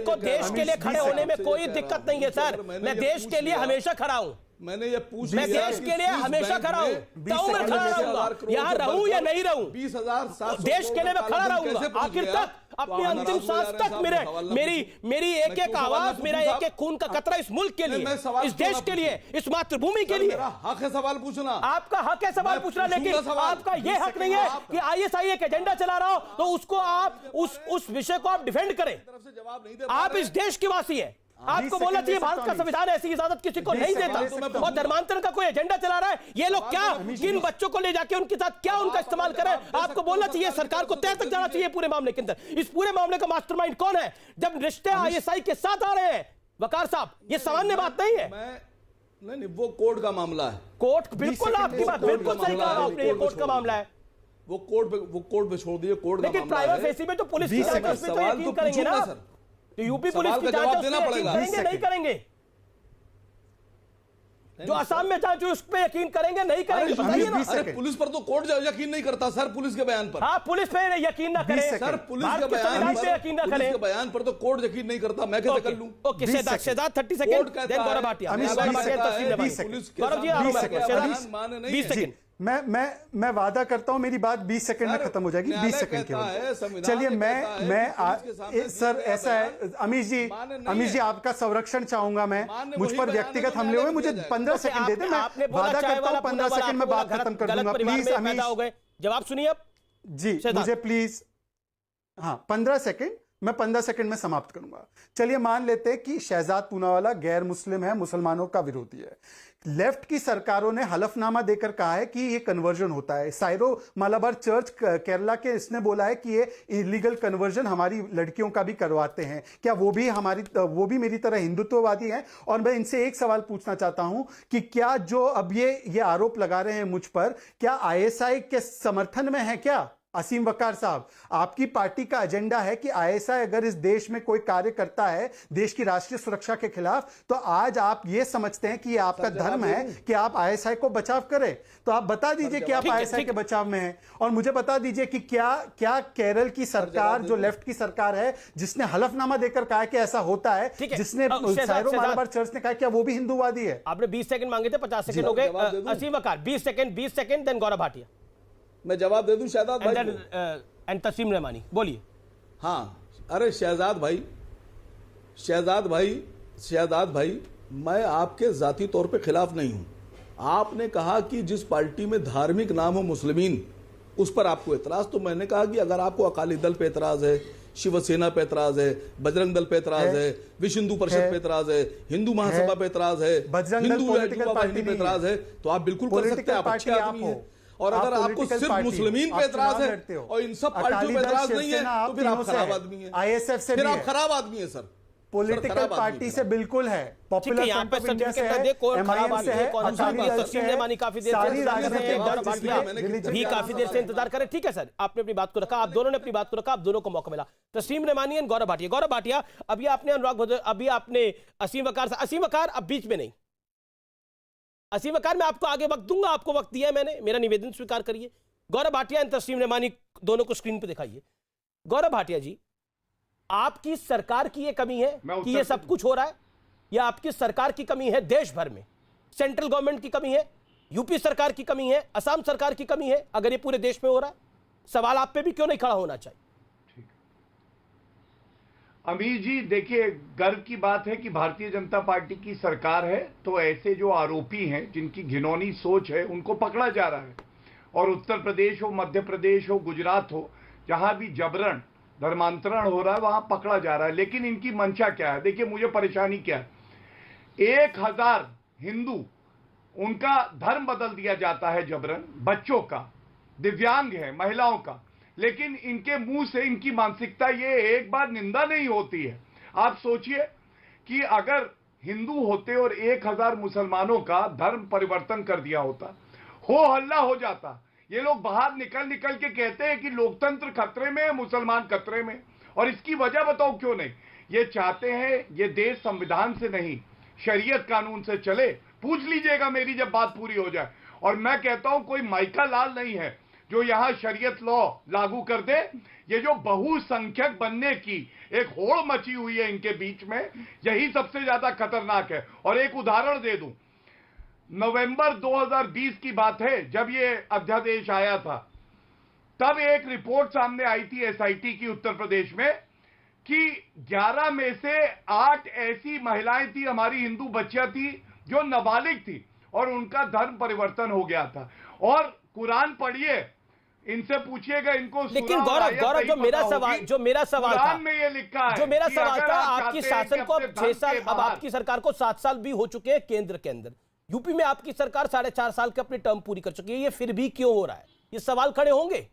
को देश के लिए खड़े होने में कोई दिक्कत नहीं है सर। मैं देश के लिए हमेशा खड़ा हूं। मैंने ये पूछ मैं देश के लिए हमेशा खड़ा हूं, मैं खड़ा रहूंगा, यहाँ रहूं या नहीं रहूं, 20,000 देश के लिए मैं खड़ा रहूंगा आखिर तक, अपनी अंतिम सांस तक। मेरी एक एक आवाज, मेरा एक एक खून का कतरा इस मुल्क के लिए, इस देश के लिए, इस मातृभूमि के लिए। हक है सवाल पूछना, आपका हक है सवाल पूछना, लेकिन आपका यह हक नहीं है कि आईएसआई एक एजेंडा चला रहा हो तो उसको आप उस विषय को आप डिफेंड करें। आप इस देश के वासी है, आपको बोलना चाहिए भारत का संविधान ऐसी इजाजत किसी को नहीं देता। और धर्मांतरण का कोई एजेंडा चला रहा है, ये लोग क्या किन बच्चों को ले जाके उनके साथ क्या उनका इस्तेमाल करें, आपको बोलना चाहिए। सरकार को तय तक जाना चाहिए पूरे मामले के अंदर। इस पूरे मामले का मास्टरमाइंड कौन है? जब रिश्ते आईएसआई के साथ आ रहे हैं वकार साहब, ये सामान्य बात नहीं है। नहीं, वो कोर्ट का मामला है। कोर्ट, बिल्कुल आपकी बात बिल्कुल सही कहा आपने, ये कोर्ट का मामला है। वो कोर्ट पे छोड़ दिए, कोर्ट का लेकिन मामला है। प्राइवेट फेसी में तो पुलिस की जांच में तो यकीन करेंगे ना सर, तो यूपी पुलिस की जांच देना पड़ेगा, करेंगे नहीं करेंगे? जो असम में जांच उस पर यकीन करेंगे नहीं करेंगे? बताइए ना। अरे पुलिस पर तो कोर्ट यकीन नहीं करता सर, पुलिस के बयान पर। हाँ, पुलिस पे यकीन ना करें सर, पुलिस के बयान पर तो कोर्ट यकीन नहीं करता, मैं कैसे कर लूं? Okay, Shahzad 30 second, then Gaurav Bhatia. Gaurav ji 20 second. मैं वादा करता हूं मेरी बात 20 सेकंड में खत्म हो जाएगी, 20 सेकंड केवल। चलिए सर ऐसा है अमीश जी आपका संरक्षण चाहूंगा मैं, मुझ पर व्यक्तिगत हमले हुए, मुझे 15 सेकंड दे दे, मैं वादा करता हूं 15 सेकंड में बात खत्म कर दूंगा। प्लीज अमीश, जवाब सुनिए अब जी, मुझे प्लीज, हाँ 15 सेकंड, मैं 15 सेकंड में समाप्त करूंगा। चलिए मान लेते हैं कि शहजाद पूनावाला गैर मुस्लिम है, मुसलमानों का विरोधी है। लेफ्ट की सरकारों ने हलफनामा देकर कहा है कि ये कन्वर्जन होता है। साइरो मालाबार चर्च केरला के इसने बोला है कि ये इलीगल कन्वर्जन हमारी लड़कियों का भी करवाते हैं। क्या वो भी मेरी तरह हिंदुत्ववादी हैं? और मैं इनसे एक सवाल पूछना चाहता हूं कि क्या जो अब ये आरोप लगा रहे हैं मुझ पर, क्या आईएसआई के समर्थन में है क्या? असीम वकार साहब, आपकी पार्टी का एजेंडा है कि आईएसआई अगर इस देश में कोई कार्य करता है देश की राष्ट्रीय सुरक्षा के खिलाफ, तो आज आप ये समझते हैं कि ये आपका धर्म है कि आप आईएसआई को बचाव करें। तो आप बता दीजिए कि आप आईएसआई के बचाव में हैं, और मुझे बता दीजिए कि क्या केरल की सरकार जो लेफ्ट की सरकार है, जिसने हलफनामा देकर कहा कि ऐसा होता है, जिसने साइरो मालाबार चर्च ने कहा क्या वो भी हिंदूवादी है? आपने 20 सेकंड मांगे थे, 50 सेकंड हो गए। असीम वकार 20 सेकंड, देन गौरव भाटिया। मैं जवाब दे दूं शहजाद भाई एंड तस्लीम रहमानी, बोलिए। हाँ, अरे शहजाद भाई, मैं आपके जाती तौर पे खिलाफ नहीं हूं। आपने कहा कि जिस पार्टी में धार्मिक नाम हो मुस्लिमीन, उस पर आपको एतराज, तो मैंने कहा कि अगर आपको अकाली दल पे एतराज है, शिवसेना पे एतराज है, बजरंग दल पे एतराज है, विश्व हिंदू परिषद पे एतराज है, हिंदू महासभा पे एतराज है, हिंदू वाहिनी पे एतराज है, तो आप बिल्कुल कर सकते हैं, आप अच्छे आदमी हैं। और अगर आपको सिर्फ मुस्लिमीन पे एतराज है और इन सब पार्टियों पे एतराज नहीं है, तो फिर आप खराब आदमी हैं। आईएसएफ से फिर आप खराब आदमी हैं सर। पॉलिटिकल पार्टी से बिल्कुल है, पॉपुलर फ्रंट ऑफ इंडिया से है, एमआईएम से है, काफी देर से इंतजार करें। ठीक है सर, आपने अपनी बात को रखा, आप दोनों ने अपनी बात को रखा, आप दोनों को मौका मिला। तस्लीम रहमानी एंड गौरव भाटिया। गौरव भाटिया, अभी आपने अनुराग, अभी आपने असीम वकार, अब बीच में नहीं। असीम वकार, मैं आपको आगे वक्त दूंगा, आपको वक्त दिया है मैंने, मेरा निवेदन स्वीकार करिए। गौरव भाटिया एंड तस्लीम रहमानी दोनों को स्क्रीन पे दिखाइए। गौरव भाटिया जी, आपकी सरकार की ये कमी है कि ये सब कुछ हो रहा है, या आपकी सरकार की कमी है देश भर में? सेंट्रल गवर्नमेंट की कमी है, यूपी सरकार की कमी है, असम सरकार की कमी है? अगर ये पूरे देश में हो रहा है, सवाल आप पे भी क्यों नहीं खड़ा होना चाहिए? अमीर जी, देखिए, गर्व की बात है कि भारतीय जनता पार्टी की सरकार है, तो ऐसे जो आरोपी हैं, जिनकी घिनौनी सोच है, उनको पकड़ा जा रहा है। और उत्तर प्रदेश हो, मध्य प्रदेश हो, गुजरात हो, जहां भी जबरन धर्मांतरण हो रहा है वहां पकड़ा जा रहा है। लेकिन इनकी मंशा क्या है? देखिए, मुझे परेशानी क्या है, 1000 हिंदू, उनका धर्म बदल दिया जाता है जबरन, बच्चों का, दिव्यांग है, महिलाओं का, लेकिन इनके मुंह से इनकी मानसिकता ये एक बार निंदा नहीं होती है। आप सोचिए कि अगर हिंदू होते और 1000 मुसलमानों का धर्म परिवर्तन कर दिया होता, हो हल्ला हो जाता। ये लोग बाहर निकल के कहते हैं कि लोकतंत्र खतरे में है, मुसलमान खतरे में। और इसकी वजह बताओ क्यों नहीं? ये चाहते हैं ये देश संविधान से नहीं, शरीयत कानून से चले। पूछ लीजिएगा मेरी जब बात पूरी हो जाए। और मैं कहता हूं कोई माइका लाल नहीं है जो यहां शरीयत लॉ लागू कर दे। ये जो बहुसंख्यक बनने की एक होड़ मची हुई है इनके बीच में, यही सबसे ज्यादा खतरनाक है। और एक उदाहरण दे दूं, नवंबर 2020 की बात है, जब ये अध्यादेश आया था, तब एक रिपोर्ट सामने आई थी एसआईटी की उत्तर प्रदेश में कि 11 में से 8 ऐसी महिलाएं थी, हमारी हिंदू बच्चियां थी, जो नाबालिग थी और उनका धर्म परिवर्तन हो गया था। और कुरान पढ़िए, इनसे पूछिएगा इनको। लेकिन गौरव जो मेरा सवाल था, में ये लिखा है, जो मेरा कि सवाल अगर था, आप आपकी चाहते हैं शासन कि को अब अपने 6 धर्म साल, के अब बाहर- आपकी सरकार को 7 साल भी हो चुके हैं केंद्र के अंदर। यूपी में आपकी सरकार 4.5 साल के अपनी टर्म पूरी कर चुकी है, ये फिर भी क्यों हो रहा है? ये सवाल खड़े होंगे।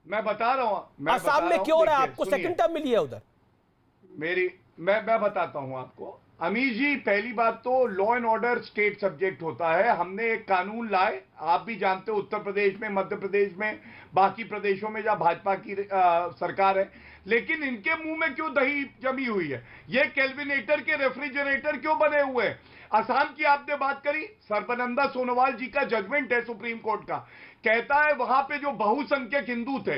मैं बता रहा हूं, असम में क्यों हो रहा है? देखिए, आपको सुनिए। सेकंड टर्म मिली है उधर। मैं बताता हूं आपको अमीर जी। पहली बात तो law and order state subject होता है। हमने एक कानून लाए, आप भी जानते हो, उत्तर प्रदेश में, मध्य प्रदेश में, बाकी प्रदेशों में जहां भाजपा की सरकार है। लेकिन इनके मुंह में क्यों दही जमी हुई है? ये केल्विनेटर के रेफ्रिजरेटर क्यों बने हुए हैं? असम की आपने बात करी, सर्बानंद सोनोवाल जी का जजमेंट है सुप्रीम कोर्ट का, कहता है वहां पे जो बहुसंख्यक हिंदू थे,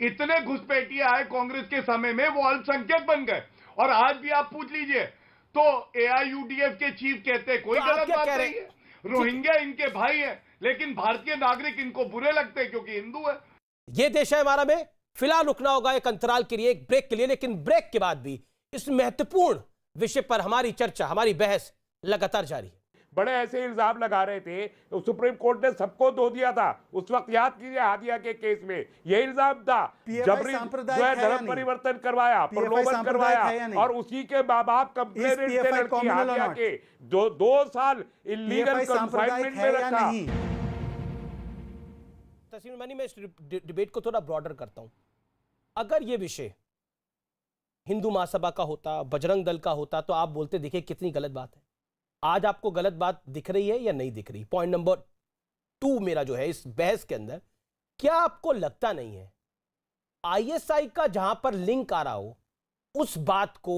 इतने घुसपैठिए आए कांग्रेस के समय में, वो अल्पसंख्यक बन गए। और आज भी आप पूछ लीजिए तो AIUDF के चीफ कहते हैं कोई तो आप गलत क्या बात कह रहे नहीं है। रोहिंग्या इनके भाई है, लेकिन भारतीय नागरिक इनको बुरे लगते हैं क्योंकि हिंदू है। ये देश है हमारा में। फिलहाल रुकना होगा एक अंतराल के लिए, एक ब्रेक के लिए, लेकिन ब्रेक के बाद भी इस महत्वपूर्ण विषय पर हमारी चर्चा, हमारी बहस लगातार जारी है। बड़े ऐसे इल्जाम लगा रहे थे, सुप्रीम कोर्ट ने सबको धो दिया था उस वक्त, याद कीजिए हादिया के केस में ये इल्जाम था, जबरी जो है धर्म परिवर्तन करवाया, प्रलोभन करवाया, और उसी के माँ बाप कंप्लेंट थे लड़की हादिया के, 2 साल इलीगल कन्फाइनमेंट में रखा। तस्वीर मनी, मैं इस डिबेट को थोड़ा ब्रॉडर करता हूं। अगर ये विषय हिंदू महासभा का होता, बजरंग दल का होता, तो आप बोलते देखिए कितनी गलत बात है। आज आपको गलत बात दिख रही है या नहीं दिख रही? पॉइंट नंबर 2 मेरा जो है इस बहस के अंदर, क्या आपको लगता नहीं है ISI का जहां पर लिंक आ रहा हो, उस बात को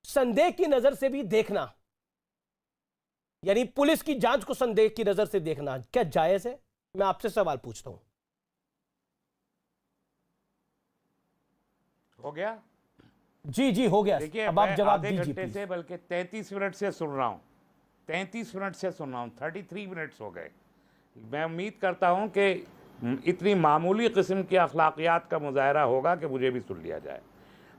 संदेह की नजर से भी देखना, यानी पुलिस की जांच को संदेह की नजर से देखना, क्या जायज है? मैं आपसे सवाल पूछता हूं। हो गया जी हो गया। देखिए, अब आप जवाब आधे दीजिए घंटे से बल्कि 33 मिनट से सुन रहा हूं, 33 मिनट से सुन रहा हूं, 33 मिनट्स हो गए। मैं उम्मीद करता हूं कि इतनी मामूली किस्म की अखलाकियात का मुजाहरा होगा कि मुझे भी सुन लिया जाए।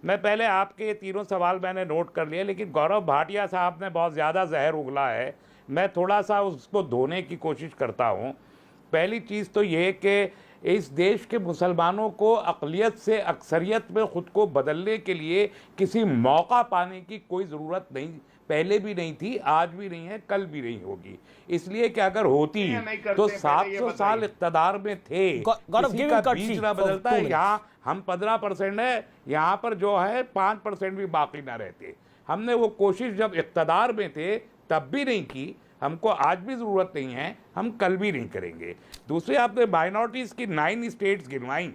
मैं पहले आपके तीनों सवाल मैंने नोट कर लिए, लेकिन गौरव भाटिया साहब ने बहुत ज़्यादा जहर उगला है, मैं थोड़ा सा उसको धोने की कोशिश करता हूं। पहली चीज़ तो ये कि इस देश के मुसलमानों को अक़लियत से अक्सरियत में ख़ुद को बदलने के लिए किसी मौका पाने की कोई ज़रूरत नहीं, पहले भी नहीं थी, आज भी नहीं है, कल भी नहीं होगी। इसलिए कि अगर होती तो 700 साल इक़्तिदार में थे, किसी का बीज ना बदलता है। यहाँ हम 15% है, यहाँ पर जो है 5% भी बाकी ना रहते। हमने वो कोशिश जब इक़्तिदार में थे तब भी नहीं की, हमको आज भी ज़रूरत नहीं है, हम कल भी नहीं करेंगे। दूसरे, आपने माइनॉरिटीज़ की 9 स्टेट्स गिनवाई,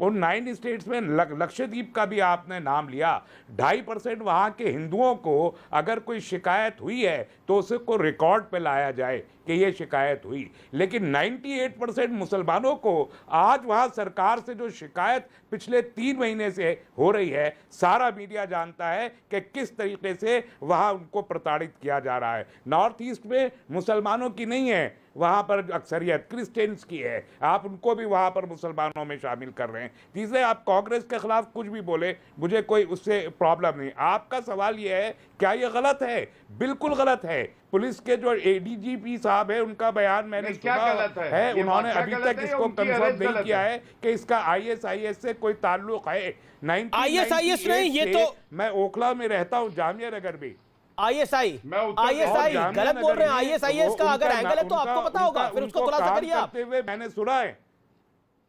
उन 9 स्टेट्स में लक्षद्वीप का भी आपने नाम लिया। 2.5% वहाँ के हिंदुओं को अगर कोई शिकायत हुई है तो उसको रिकॉर्ड पे लाया जाए कि ये शिकायत हुई, लेकिन 98% मुसलमानों को आज वहाँ सरकार से जो शिकायत पिछले 3 महीने से हो रही है, सारा मीडिया जानता है कि किस तरीके से वहाँ उनको प्रताड़ित किया जा रहा है। नॉर्थ ईस्ट में मुसलमानों की नहीं है, वहाँ पर अक्सरियत क्रिश्चियंस की है, आप उनको भी वहाँ पर मुसलमानों में शामिल कर रहे हैं। तीसरे, आप कांग्रेस के खिलाफ कुछ भी बोले, मुझे कोई उससे प्रॉब्लम नहीं। आपका सवाल ये है क्या ये गलत है? बिल्कुल गलत है। पुलिस के जो ADGP साहब है उनका बयान मैंने सुना है, उन्होंने अभी तक इसको कंफर्म नहीं किया है कि इसका ISIS से कोई ताल्लुक है। ISIS नहीं, ये तो मैं ओखला में रहता हूँ, जामिया नगर में। ISI गलत बोल रहे हैं। ISIS का अगर एंगल है तो आपको पता होगा, फिर उसको खुलासा करिए आप। मैंने सुना है।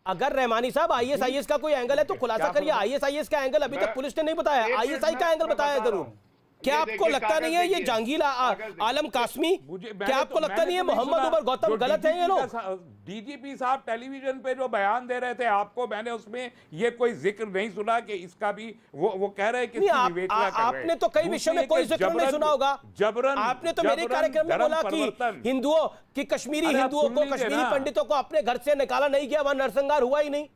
अगर रहमानी साहब ISIS का कोई एंगल है तो खुलासा करिए। ISIS का एंगल अभी तक पुलिस ने नहीं बताया, ISI का एंगल बताया जरूर। क्या आपको लगता नहीं है ये जहांगीर आलम कासमी, क्या आपको लगता नहीं है मोहम्मद उमर गौतम गलत है? ये लोग DGP साहब टेलीविजन पे जो बयान दे रहे थे आपको, मैंने उसमें ये कोई जिक्र नहीं सुना कि इसका भी वो कह रहे हैं कि आपने तो कई विषयों में कोई जिक्र नहीं सुना होगा। जबरन आपने तो मेरे कार्यक्रम में बोला कि हिंदुओं की कश्मीरी हिंदुओं को, कश्मीरी पंडितों को अपने घर से निकाला नहीं गया, वहां नरसंहार हुआ ही नहीं,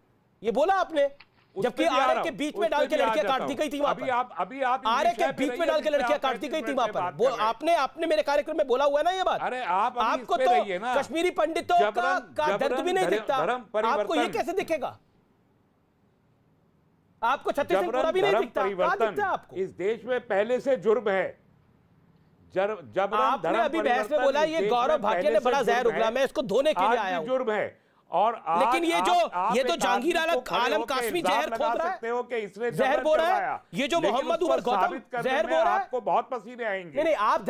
ये बोला आपने। जबकि आरे के बीच में डाल के लड़कियां काट दी गई थी वहां पर। अभी आप आरे के बीच में डाल के लड़कियां काट दी गई थी वहां पर। आपने मेरे कार्यक्रम में बोला हुआ है ना ये बात। अरे आपको तो कश्मीरी पंडितों का दर्द भी नहीं दिखता, आपको ये कैसे दिखेगा? आपको छत्तीसगढ़ भी नहीं दिखता, क्या दिखता है आपको? इस देश में पहले से जुर्म है। आपने अभी बहस में बोला ये गौरव भाटिया ने बड़ा जहर उगला, मैं इसको धोने के लिए आया हूं। जुर्म है और आज लेकिन ये तो जहांगीर आलम कासमी जहर खोद रहा सकते हो कि इसने जहर बोल रहा है, ये जो मोहम्मद उमर गौतम जहर बोल रहा है, आपको बहुत पसीने आएंगे। नहीं आप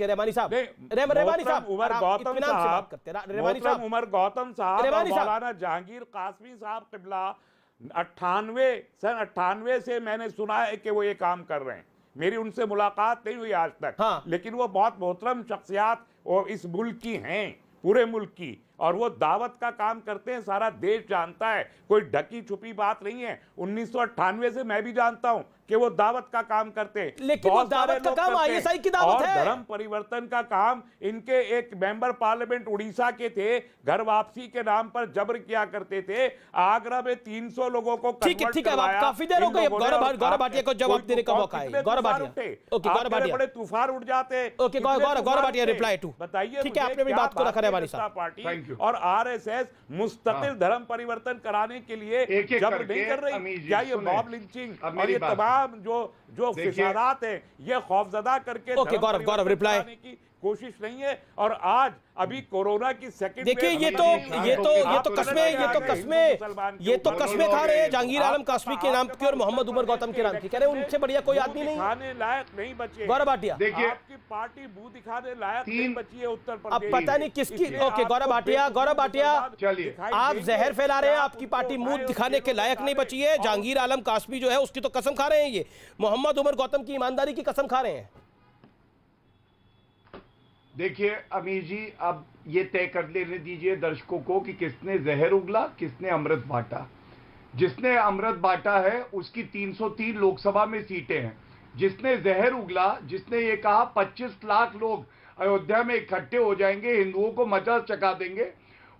रेमानी साहब, रेमानी साहब, उमर गौतम साहब, उमर गौतम साहब, मौलाना जहांगीर कासमी साहब किबला 98 से मैंने सुना है कि वो ये काम कर रहे हैं। मेरी उनसे मुलाकात नहीं हुई आज तक, हाँ। लेकिन वो बहुत मोहतरम शख्सियात और इस मुल्क की हैं, पूरे मुल्क की, और वो दावत का काम करते हैं, सारा देश जानता है, कोई ढकी छुपी बात नहीं है। 1998 से मैं भी जानता हूं कि वो दावत का काम करते हैं, लेकिन वो दावत का काम आईएसआई की दावत है। धर्म परिवर्तन का काम इनके एक मेंबर पार्लियामेंट उड़ीसा के थे, घर वापसी के नाम पर जबर किया करते थे। आगरा में 300 लोगों को ठीक है, आप काफी देर हो गई, गौरव भाटिया को जवाब देने का मौका है। गौरव भाटिया, बड़े तूफान उठ जाते। Okay, Gaurav Bhatia reply to. बताइए, ठीक है, आपने अपनी बात को रखा है हमारी साथ। पार्टी और आरएसएस मुस्तकिल धर्म परिवर्तन कराने के लिए जबर नहीं कर रही? क्या ये मॉब लिंचिंग और ये तमाम जो फिसादात है, ये खौफजदा करके गौरव रिप्लाई की कोशिश नहीं है? और आज अभी कोरोना की सेकंड देखिए, ये तो कस्में खा रहे हैं जहांगीर आलम कासमी के नाम की और मोहम्मद उमर गौतम के नाम की। कह रहे हैं उनसे बढ़िया कोई आदमी नहीं, दिखाने लायक नहीं बचे। गौरव भाटिया, देखिए आपकी पार्टी मुंह दिखाने लायक नहीं बची है उत्तर प्रदेश। अब पता नहीं किसकी। ओके, गौरव भाटिया, चलिए, आप जहर फैला रहे हैं, आपकी पार्टी मुंह दिखाने के लायक नहीं बची है। जहांगीर आलम कासमी जो है उसकी तो कसम खा रहे हैं, ये मोहम्मद उमर गौतम की ईमानदारी की कसम खा रहे हैं। देखिए अमीर जी, अब ये तय कर लेने दीजिए दर्शकों को कि किसने जहर उगला, किसने अमृत बांटा। जिसने अमृत बांटा है उसकी 303 लोकसभा में सीटें हैं। जिसने जहर उगला, जिसने ये कहा 25 लाख लोग अयोध्या में इकट्ठे हो जाएंगे, हिंदुओं को मजा चका देंगे,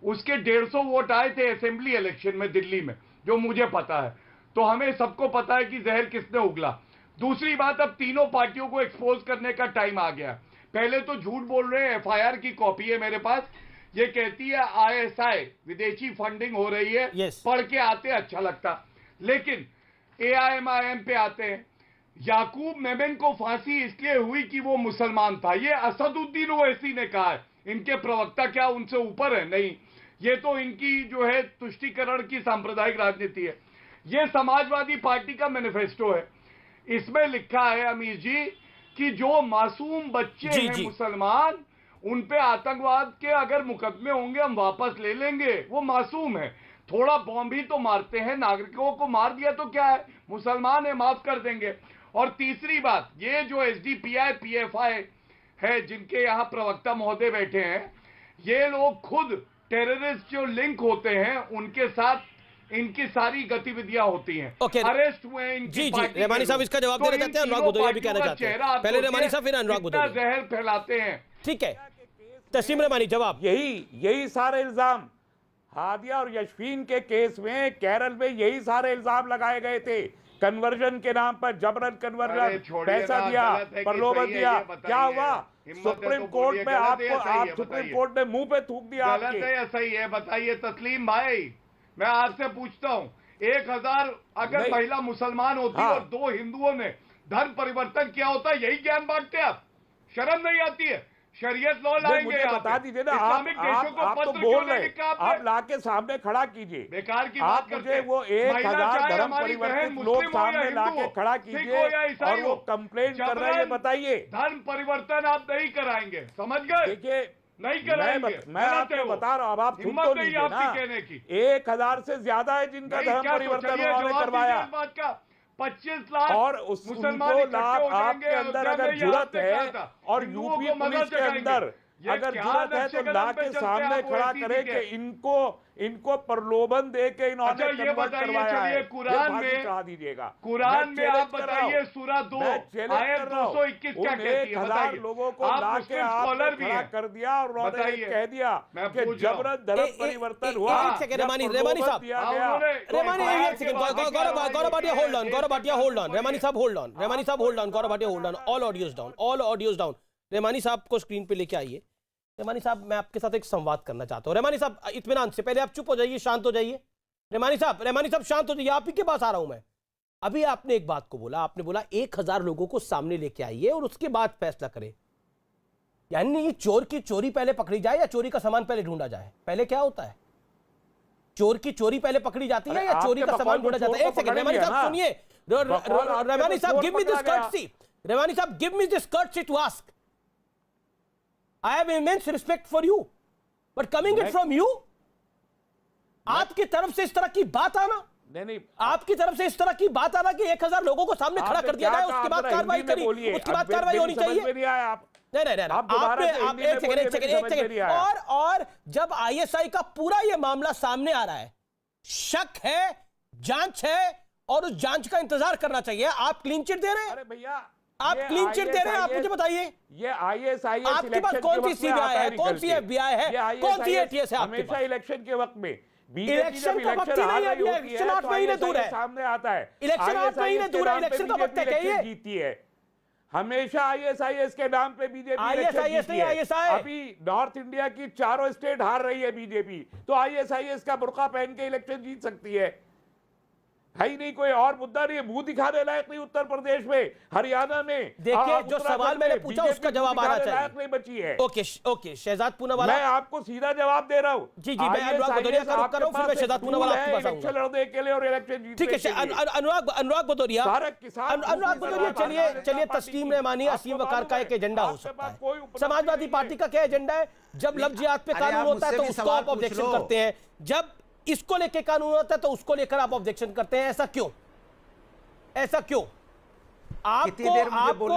उसके 150 वोट आए थे असेंबली इलेक्शन में दिल्ली में, जो मुझे पता है। तो हमें सबको पता है कि जहर किसने उगला। दूसरी बात, अब तीनों पार्टियों को एक्सपोज करने का टाइम आ गया। पहले तो झूठ बोल रहे हैं, एफआईआर की कॉपी है मेरे पास, ये कहती है आईएसआई विदेशी फंडिंग हो रही है। पढ़ के आते अच्छा लगता, लेकिन एआईएमआईएम पे आते हैं। याकूब मेमन को फांसी इसलिए हुई कि वो मुसलमान था, ये असदुद्दीन ओवैसी ने कहा है। इनके प्रवक्ता क्या उनसे ऊपर है? नहीं, ये तो इनकी जो है तुष्टीकरण की सांप्रदायिक राजनीति है। ये समाजवादी पार्टी का मैनिफेस्टो है। इसमें लिखा है अमीर जी कि जो मासूम बच्चे हैं मुसलमान, उन पे आतंकवाद के अगर मुकदमे होंगे हम वापस ले लेंगे। वो मासूम है, थोड़ा बॉम्ब ही तो मारते हैं, नागरिकों को मार दिया तो क्या है, मुसलमान है, माफ कर देंगे। और तीसरी बात, ये जो एसडीपीआई पीएफआई है जिनके यहाँ प्रवक्ता महोदय बैठे हैं, ये लोग खुद टेररिस्ट जो लिंक होते हैं उनके साथ इनकी सारी गतिविधियां होती हैं। अरेस्ट हुए हैं इनकी पार्टी। रेमानी साहब इसका जवाब देना चाहते हैं, अनुराग भदौरिया भी कहना चाहते हैं। पहले रेमानी साहब, फिर अनुराग भदौरिया। जहर फैलाते हैं। ठीक है, तस्लीम रेमानी जवाब। यही सारे इल्जाम हादिया और यशफीन के केस में, केरल में यही सारे इल्जाम लगाए गए थे। कन्वर्जन के नाम पर जबरन कन्वर्जन, पैसा दिया, प्रलोभन दिया। क्या हुआ? सुप्रीम कोर्ट में आप सुप्रीम कोर्ट ने मुंह पे थूक दिया। गलत है या सही है बताइए तस्लीम भाई, मैं आपसे पूछता हूं। 1000 अगर महिला मुसलमान होती और 2 हिंदुओं ने धर्म परिवर्तन किया होता, यही ज्ञान बांटते आप? शर्म नहीं आती है? शरीयत लॉ लाएंगे, मुझे बता दीजिए ना, आप तो बोल रहे हैं, आप लाके सामने खड़ा कीजिए। बेकार की बात करते हैं। वो 1000 धर्म परिवर्तित लोग सामने लाके खड़ा कीजिए और वो कंप्लेंट कर रहे हैं, बताइए। धर्म परिवर्तन आप नहीं कराएंगे, समझ गए? देखिए, नहीं कराएंगे। मैं आपको बता रहा हूँ, अब आप सुन तो लीजिए ना। 1000 से ज्यादा है जिनका धर्म परिवर्तन उन्होंने करवाया। 25 लाख और मुसलमान आपके अंदर अगर जुर्रत है और यूपी पुलिस के अंदर अगर जुर्रत है तो लाके सामने खड़ा करें कि इनको प्रलोभन दे के इन्होंने कन्वर्ट करवाया है। कुरान में कहा दीजिएगा, कुरान में आप बताइए सूरा 2 आयत 221 क्या कहती है? 1000 लोगों को लाके स्कॉलर भी कर दिया और उन्होंने कह दिया कि जबरन धर्म परिवर्तन हुआ। Remani sahab, Gaurav Bhatia hold on, Gaurav Bhatia hold on, Remani sahab hold on, Remani sahab hold on, Gaurav Bhatia hold on, all audios down, all audios down. Remani sahab को स्क्रीन पे लेके आइए। रेमानी साहब, मैं आपके साथ एक संवाद करना चाहता हूं। रेमानी साहब, इत्मीनान से पहले आप चुप हो जाइए, शांत हो जाइए। रेमानी साहब शांत हो जाइए, आप ही के पास आ रहा हूं मैं। अभी आपने एक बात को बोला, आपने बोला 1000 लोगों को सामने लेके आइए और उसके बाद फैसला करें। यानी ये चोर की चोरी पहले पकड़ी जाए या चोरी का सामान पहले ढूंढा जाए? पहले क्या होता है? चोर की चोरी पहले पकड़ी जाती है या चोरी का सामान ढूंढा जाता है? एक सेकंड रेवानी साहब सुनिए, रेवानी साहब गिव मी दिस कर्टसी, रेवानी साहब give me this courtesy to ask. I have immense respect for you, but coming it from you, आपकी तरफ से इस तरह की बात आना, नहीं, आपकी तरफ से इस तरह की बात आना कि 1000 लोगों को सामने खड़ा कर दिया जाए, उसके बाद कार्रवाई करी, उसके बाद कार्रवाई होनी चाहिए। नहीं, एक सेकंड, और जब आईएसआई का पूरा ये मामला सामने आ रहा है, शक है, जांच है, और उस जांच का इंतजार करना चाहिए, आप क्लीन चिट दे रहे हैं? अरे भैया, आप क्लीन चिट दे रहे हैं, आप मुझे बताइए, ये आईएसआई आपके पास कौन सी सीबीआई है, कौन सी एफबीआई है, कौन सी एटीएस है आपके हमेशा पास? इलेक्शन के वक्त में इलेक्शन का वक्त ही नहीं है, इलेक्शन 8 महीने दूर है, सामने आता है, इलेक्शन 8 महीने दूर है, इलेक्शन का वक्त है क्या ये? जीती है हमेशा आईएसआईएस के नाम पे बीजेपी आईएसआईएस नहीं, आईएसआई। अभी नॉर्थ इंडिया की 4 स्टेट हार रही है बीजेपी, तो आईएसआईएस का बुर्का पहन के इलेक्शन जीत सकती है ही नहीं, कोई और मुद्दा नहीं है। मुंह दिखाने लायक नहीं उत्तर प्रदेश में, हरियाणा में। देखिए, जो सवाल मैंने पूछा उसका जवाब आना चाहिए। नहीं बची है। ओके, शहजाद पूनावाला, मैं आपको सीधा जवाब दे रहा हूँ। जी, मैं अनुराग भदौरिया का रुख कर रहा हूं, फिर मैं शहजाद पूनावाला आपके पास आऊंगा। इलेक्शन लड़ने के लिए और इलेक्शन जीतने के लिए। ठीक है, अनुराग भदौरिया, चलिए तस्लीम रहमानी, असीम वकार का एक एजेंडा हो सकता है, समाजवादी पार्टी का क्या एजेंडा है? जब लफ्ज जिहाद पे कानून होता है तो उसको आप ऑब्जेक्शन करते हैं, जब इसको लेके कानून होता है तो उसको लेकर आप ऑब्जेक्शन करते हैं, ऐसा क्यों? ऐसा क्यों? आपको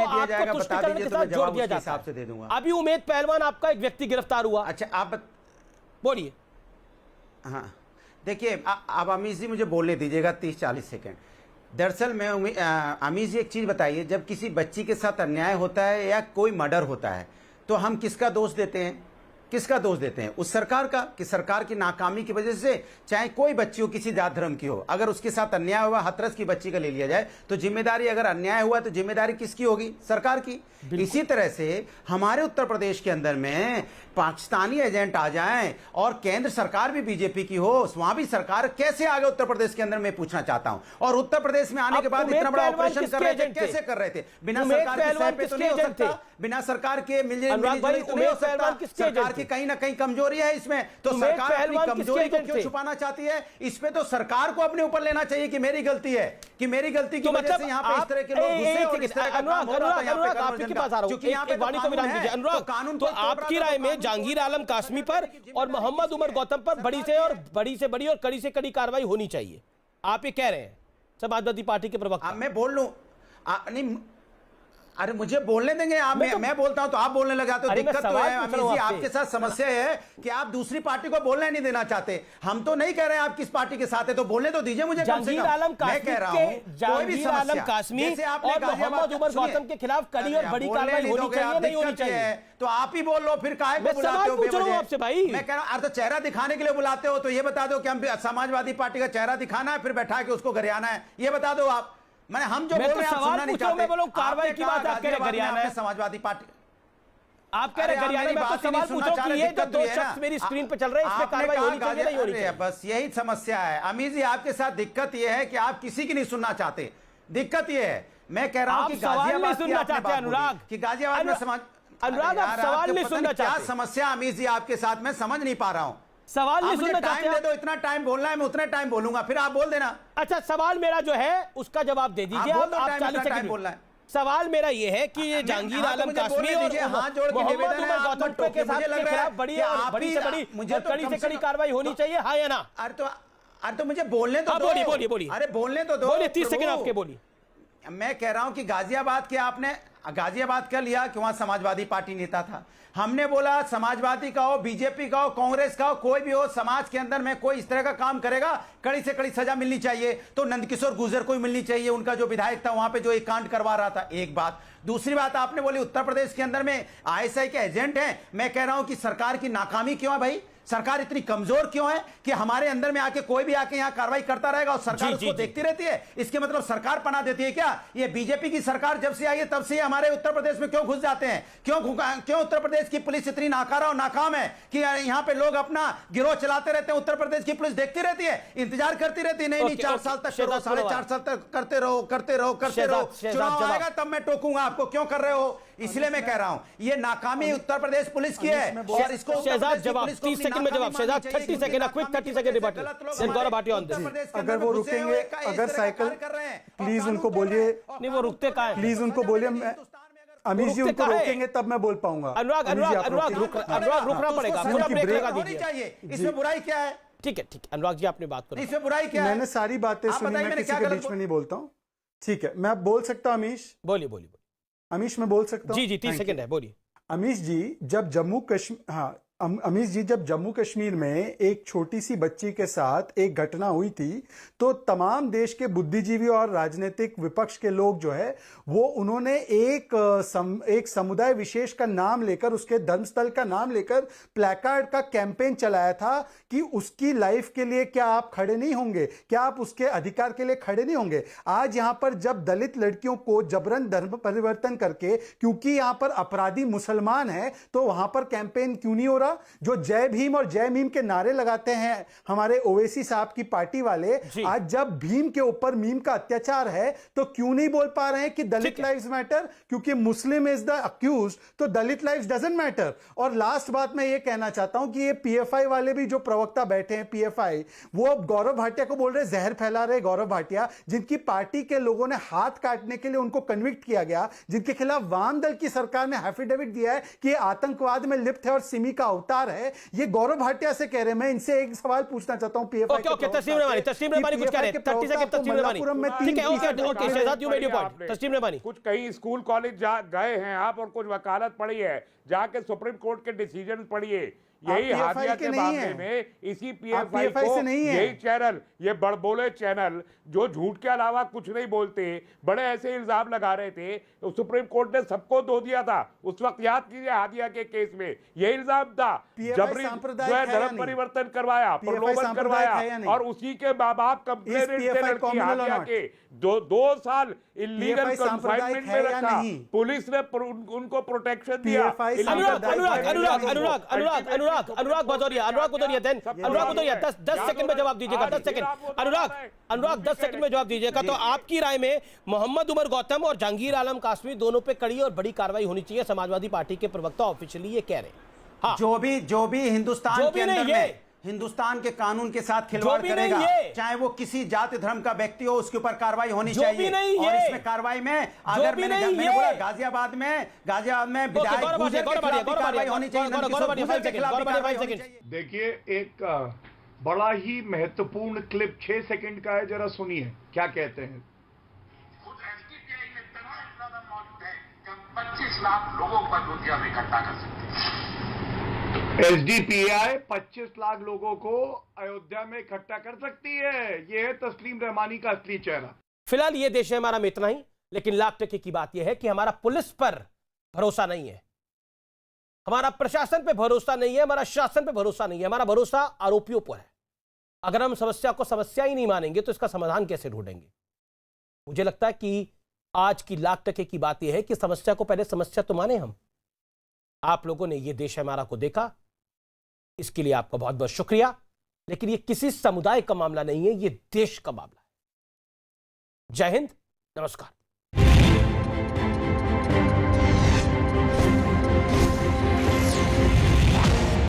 तुष्टिकरण के साथ जोड़ दिया जाता है। दे दूंगा। अभी उमेद पहलवान आपका एक व्यक्ति गिरफ्तार हुआ। अच्छा, आप बोलिए। हाँ, देखिए, आप अमीश जी मुझे बोलने दीजिएगा 30-40 सेकेंड। दरअसल मैं अमीश जी एक चीज बताइए, जब किसी बच्ची के साथ अन्याय होता है या कोई मर्डर होता है तो हम किसका दोष देते हैं? किसका दोष देते हैं? उस सरकार का, कि सरकार की नाकामी की वजह से, चाहे कोई बच्ची हो, किसी जात धर्म की हो, अगर उसके साथ अन्याय हुआ, हाथरस की बच्ची का ले लिया जाए, तो जिम्मेदारी, अगर अन्याय हुआ तो जिम्मेदारी किसकी होगी? सरकार की। इसी तरह से हमारे उत्तर प्रदेश के अंदर में पाकिस्तानी एजेंट आ जाएं और केंद्र सरकार भी बीजेपी की हो, वहां भी सरकार कैसे आ गए उत्तर प्रदेश के अंदर, मैं पूछना चाहता हूं। और उत्तर प्रदेश में आने के बाद इतना बड़ा ऑपरेशन कर रहे थे, कैसे कर रहे थे? बिना सरकार के सर पे तो नहीं हो सकता, बिना सरकार के मिलजुली तो नहीं हो सकता। सरकार की कहीं ना कहीं कमजोरी है इसमें, तो सरकार अपनी कमजोरी को क्यों छुपाना चाहती है? इस पे तो सरकार को अपने ऊपर लेना चाहिए कि मेरी गलती है, कि मेरी गलती की वजह से यहाँ पे इस तरह के लोग घुसे और इस तरह का काम हो रहा था यहाँ पे आपके पास आ रहा हूं, एक वाणी को विराम दीजिए। अनुराग, तो आपकी राय में जहांगीर आलम कासमी पर और मोहम्मद उमर गौतम पर बड़ी से बड़ी और कड़ी से कड़ी कार्रवाई होनी चाहिए, आप ये कह रहे हैं समाजवादी पार्टी के प्रवक्ता? मैं बोल लूं? नहीं, अरे मुझे बोलने देंगे आप। मैं बोलता हूं तो आप बोलने लगा, तो दिक्कत तो है अमीश जी, आपके साथ समस्या है कि आप दूसरी पार्टी को बोलने नहीं देना चाहते। हम तो नहीं कह रहे हैं आप किस पार्टी के साथ है, तो बोलने तो दीजिए मुझे कम से कम। मैं कह रहा हूं जहांगीर आलम कासमी और मोहम्मद उमर गौतम के खिलाफ कड़ी और बड़ी कार्रवाई होनी चाहिए, नहीं होनी चाहिए? तो आप ही बोल लो, फिर काहे को बुलाते हो? आपसे भाई मैं कह रहा हूं, तो चेहरा दिखाने के लिए बुलाते हो तो ये बता दो कि हम समाजवादी पार्टी का चेहरा दिखाना है, फिर बैठा के उसको गरियाना है, ये बता दो आप। मैंने हम जो बोल रहे हैं आप सुनना नहीं चाहते। मैं बोलूं कार्रवाई की बात, आप कह रहे गरियाना है समाजवादी पार्टी, आप कह रहे गरियाना। मैं तो सवाल पूछ रहा हूं कि ये जो दो शख्स मेरी स्क्रीन पे चल रहे हैं, इस पे कार्रवाई होनी चाहिए, नहीं होनी चाहिए? बस यही समस्या है अमीश जी, आपके साथ दिक्कत ये है कि आप किसी की नहीं सुनना चाहते। दिक्कत ये है, मैं कह रहा हूं कि गाजियाबाद सुनना चाहते हैं अनुराग, कि गाजियाबाद में अनुराग आप सवाल नहीं सुनना चाहते। क्या समस्या अमीश जी आपके साथ, मैं समझ नहीं पा रहा हूं। सवाल नहीं सुनना चाहते? टाइम दे दो, इतना टाइम बोलना है, मैं उतना टाइम बोलूंगा, फिर आप बोल देना। अच्छा, सवाल मेरा जो है उसका जवाब दे दीजिए आप 40 सेकंड बोलना है। सवाल मेरा ये है कि ये जहांगीर आलम कासमी और मोहम्मद उमर गौतम के खिलाफ बड़ी और बड़ी से बड़ी और कड़ी से कड़ी कार्रवाई होनी चाहिए, हाँ या ना? अरे तो मुझे बोलने तो दो। बोलिए। अरे बोलने तो दो, बोलिए, 30 सेकंड आपके, बोलिए। मैं कह रहा हूं कि गाजियाबाद के आपने गाजियाबाद का लिया कि वहां समाजवादी पार्टी नेता था। हमने बोला समाजवादी का हो, बीजेपी का हो, कांग्रेस का हो, कोई भी हो, समाज के अंदर में कोई इस तरह का काम करेगा, कड़ी से कड़ी सजा मिलनी चाहिए। तो नंदकिशोर गुर्जर को मिलनी चाहिए, उनका जो विधायक था वहां पे जो एक कांड करवा रहा था। एक बात। दूसरी बात आपने बोली उत्तर प्रदेश के अंदर में आईएसआई के एजेंट हैं। मैं कह रहा हूं कि सरकार की नाकामी क्यों है भाई? सरकार इतनी कमजोर क्यों है कि हमारे अंदर में आके कोई भी आके यहाँ कार्रवाई करता रहेगा और सरकार उसको देखती रहती है? इसके मतलब सरकार पना देती है क्या? ये बीजेपी की सरकार जब से आई है तब से हमारे उत्तर प्रदेश में क्यों घुस जाते हैं? क्यों उत्तर प्रदेश की पुलिस इतनी नाकारा और नाकाम है कि यहाँ पे लोग अपना गिरोह चलाते रहते हैं? उत्तर प्रदेश की पुलिस देखती रहती है, इंतजार करती रहती है। नहीं 4 साल तक करो, 4.5 साल तक करते रहो। चुनाव आएगा तब मैं टोकूंगा आपको, क्यों कर रहे हो? इसलिए मैं कह रहा हूं ये नाकामी उत्तर प्रदेश पुलिस की है और इसको शहजाद जवाब 30 सेकंड सेकंड में जवाब Shehzad 30 second quick 30 second rebuttal then Gaurav Bhatia on this. अगर वो रुकेंगे, अगर साइकिल, प्लीज उनको बोलिए। नहीं वो रुकते कहां हैं? प्लीज उनको बोलिए। अमीश जी उनको रोकेंगे तब मैं बोल पाऊंगा। अनुराग रुकना पड़ेगा, पूरा ब्रेक लगा दीजिए। इसमें बुराई क्या है? ठीक है अनुराग जी आपने बात करो। इसमें बुराई क्या है? मैंने सारी बातें सुनी, मैं किसी के बीच में नहीं बोलता हूँ। ठीक है, मैं बोल सकता हूँ अमीश? बोलिए। अमीश मैं बोल सकता हूँ? जी 30 सेकंड है, बोलिए। अमीश जी जब जम्मू कश्मीर में एक छोटी सी बच्ची के साथ एक घटना हुई थी तो तमाम देश के बुद्धिजीवी और राजनीतिक विपक्ष के लोग जो है वो उन्होंने एक समुदाय विशेष का नाम लेकर, उसके धर्मस्थल का नाम लेकर प्लेकार्ड का कैंपेन चलाया था कि उसकी लाइफ के लिए क्या आप खड़े नहीं होंगे, क्या आप उसके अधिकार के लिए खड़े नहीं होंगे। आज यहां पर जब दलित लड़कियों को जबरन धर्म परिवर्तन करके, क्योंकि यहां पर अपराधी मुसलमान है, तो वहां पर कैंपेन क्यों नहीं हो रहा? जो जय भीम और जय मीम के नारे लगाते हैं हमारे ओवैसी साहब की पार्टी वाले, आज जब भीम के ऊपर मीम का अत्याचार है तो क्यों नहीं बोल पा रहे हैं कि दलित लाइव्स मैटर? क्योंकि मुस्लिम इज द अक्यूज्ड, तो दलित लाइव्स डजंट मैटर। और लास्ट बात मैं ये कहना चाहता हूं कि ये पीएफआई वाले भी जो प्रवक्ता बैठे हैं पीएफआई, वो अब गौरव भाटिया को बोल रहे जहर फैला रहे। गौरव भाटिया जिनकी पार्टी के लोगों ने हाथ काटने के लिए उनको कन्विक्ट किया गया, जिनके खिलाफ वाम दल की सरकार ने एफिडेविट दिया है कि आतंकवाद में लिप्त है और सिमी का अवतार है, ये गौरव भाटिया से कह रहे हैं। मैं इनसे एक सवाल पूछना चाहता हूं पीएफआई के। ओके तस्लीम रबानी कुछ कह रहे हैं। 30 सेकंड तस्लीम रबानी। ठीक है okay Shehzad you made your point. Tasleem Rabbani कुछ कहीं स्कूल कॉलेज गए हैं आप और कुछ वकालत पढ़ी है, जाके सुप्रीम कोर्ट के डिसीजन पढ़िए। यही हादिया के मामले में इसी पीएफआई को यही चैनल, ये बड़बोले चैनल जो झूठ के अलावा कुछ नहीं बोलते, बड़े ऐसे इल्जाम लगा रहे थे। तो सुप्रीम कोर्ट ने सबको धो दिया था उस वक्त, याद कीजिए हादिया के केस में यही इल्जाम था, जबरी जो है धर्म परिवर्तन करवाया, प्रलोभन करवाया और उसी के माँ बाप कंप्लेंट लड़की हादिया के 2 साल इलीगल कन्फाइनमेंट में रखा, पुलिस ने उनको प्रोटेक्शन दिया। अनुराग भदौरिया 10 सेकंड में जवाब दीजिएगा। 10 सेकंड अनुराग 10 सेकंड में जवाब दीजिएगा। तो आपकी राय में मोहम्मद उमर गौतम और जहांगीर आलम कासमी दोनों पे कड़ी और बड़ी कार्रवाई होनी चाहिए, समाजवादी पार्टी के प्रवक्ता ऑफिशियली ये कह रहे हैं। हाँ। जो भी हिंदुस्तान के अंदर में हिंदुस्तान के कानून के साथ खिलवाड़ करेगा, चाहे वो किसी जाति धर्म का व्यक्ति हो, उसके ऊपर कार्रवाई होनी चाहिए। और इसमें कार्रवाई में अगर मैंने बोला गाजियाबाद में विधायक कार्रवाई होनी चाहिए। देखिए एक बड़ा ही महत्वपूर्ण क्लिप 6 सेकंड का है, जरा सुनिए क्या कहते हैं। 25 लाख लोगों को अयोध्या में इकट्ठा कर सकते हैं। एसडीपीआई 25 लाख लोगों को अयोध्या में इकट्ठा कर सकती है। यह है तस्लीम रहमानी का असली चेहरा। फिलहाल ये देश है हमारा में इतना ही, लेकिन लाख टके की बात यह है कि हमारा पुलिस पर भरोसा नहीं है, हमारा प्रशासन पे भरोसा नहीं है, हमारा शासन पे भरोसा नहीं है, हमारा भरोसा आरोपियों पर है। अगर हम समस्या को समस्या ही नहीं मानेंगे तो इसका समाधान कैसे ढूंढेंगे? मुझे लगता है कि आज की लाख टके की बात यह है कि समस्या को पहले समस्या तो माने हम। आप लोगों ने ये देश है हमारा को देखा, इसके लिए आपका बहुत बहुत शुक्रिया। लेकिन ये किसी समुदाय का मामला नहीं है, ये देश का मामला है। जय हिंद, नमस्कार।